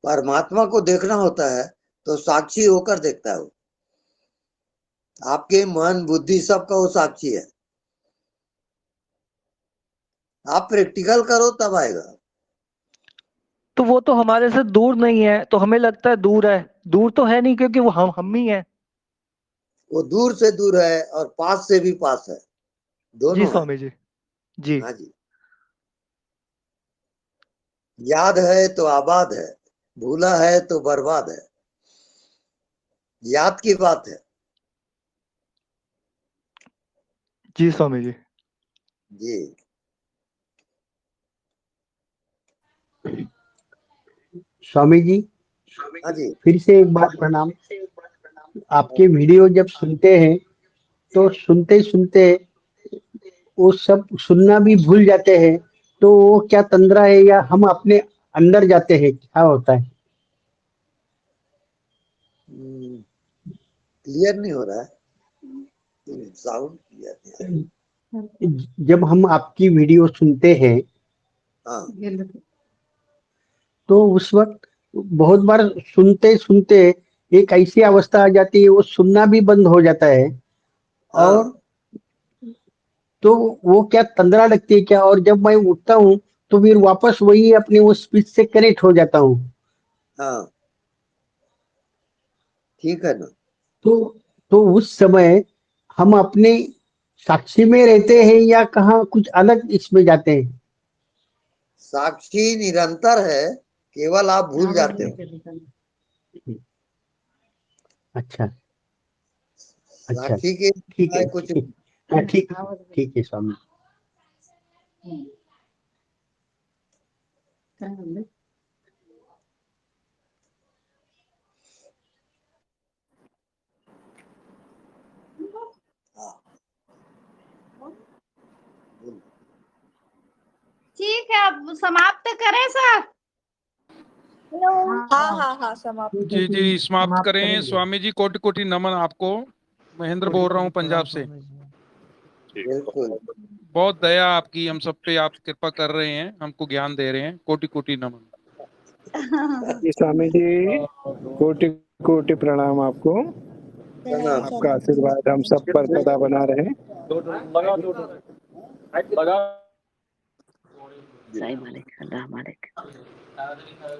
परमात्मा को देखना होता है तो साक्षी होकर देखता है वो। आपके मन बुद्धि सबका वो साक्षी है। आप प्रैक्टिकल करो तब आएगा।
तो वो तो हमारे से दूर नहीं है, तो हमें लगता है दूर है, दूर तो है नहीं क्योंकि वो हम ही हैं।
वो दूर से दूर है और पास से भी पास है,
जी
दोनों है।
स्वामी जी। जी
हाँ जी। याद है तो आबाद है, भूला है तो बर्बाद है। याद की बात है।
जी स्वामी जी।
जी
स्वामी जी,
हाँ जी।
फिर से एक बात प्रणाम। आपके वीडियो जब सुनते हैं तो सुनते सुनते वो सब सुनना भी भूल जाते हैं, तो वो क्या तंद्रा है या हम अपने अंदर जाते हैं, क्या होता है?
क्लियर नहीं हो रहा है, साउंड क्लियर नहीं आ
जब हम आपकी वीडियो सुनते हैं
रहा। हाँ,
तो उस वक्त बहुत बार सुनते सुनते एक ऐसी अवस्था आ जाती है, वो सुनना भी बंद हो जाता है। और
हाँ,
तो वो क्या तंद्रा लगती है क्या? और जब मैं उठता हूँ तो फिर वापस वही अपनी वो स्पीच से कनेक्ट हो जाता हूँ।
हाँ, ठीक है ना।
तो उस समय हम अपने साक्षी में रहते हैं या कहाँ कुछ अलग इसमें जाते हैं?
साक्षी निरंतर है, केवल आप भूल जाते हो।
अच्छा अच्छा,
साक्षी के
ठीक है,
कुछ
ठीक। हाँ, ठीक ठीक है स्वामी।
हाँ,
ठीक है, अब समाप्त करें सर।
हाँ समाप्त
जी जी समाप्त करें। स्वामी जी कोटि कोटि नमन आपको। महेंद्र बोल रहा हूँ पंजाब से। बहुत दया आपकी हम सब पे, आप कृपा कर रहे हैं, हमको ज्ञान दे रहे हैं। कोटि कोटि नमन।
स्वामी जी कोटि कोटि प्रणाम आपको। आपका आशीर्वाद हम सब पर सदा बना रहे।
साईं मालिक, अल्लाह मालिक,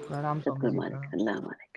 प्रणाम
सबका मालिक, अल्लाह मालिक।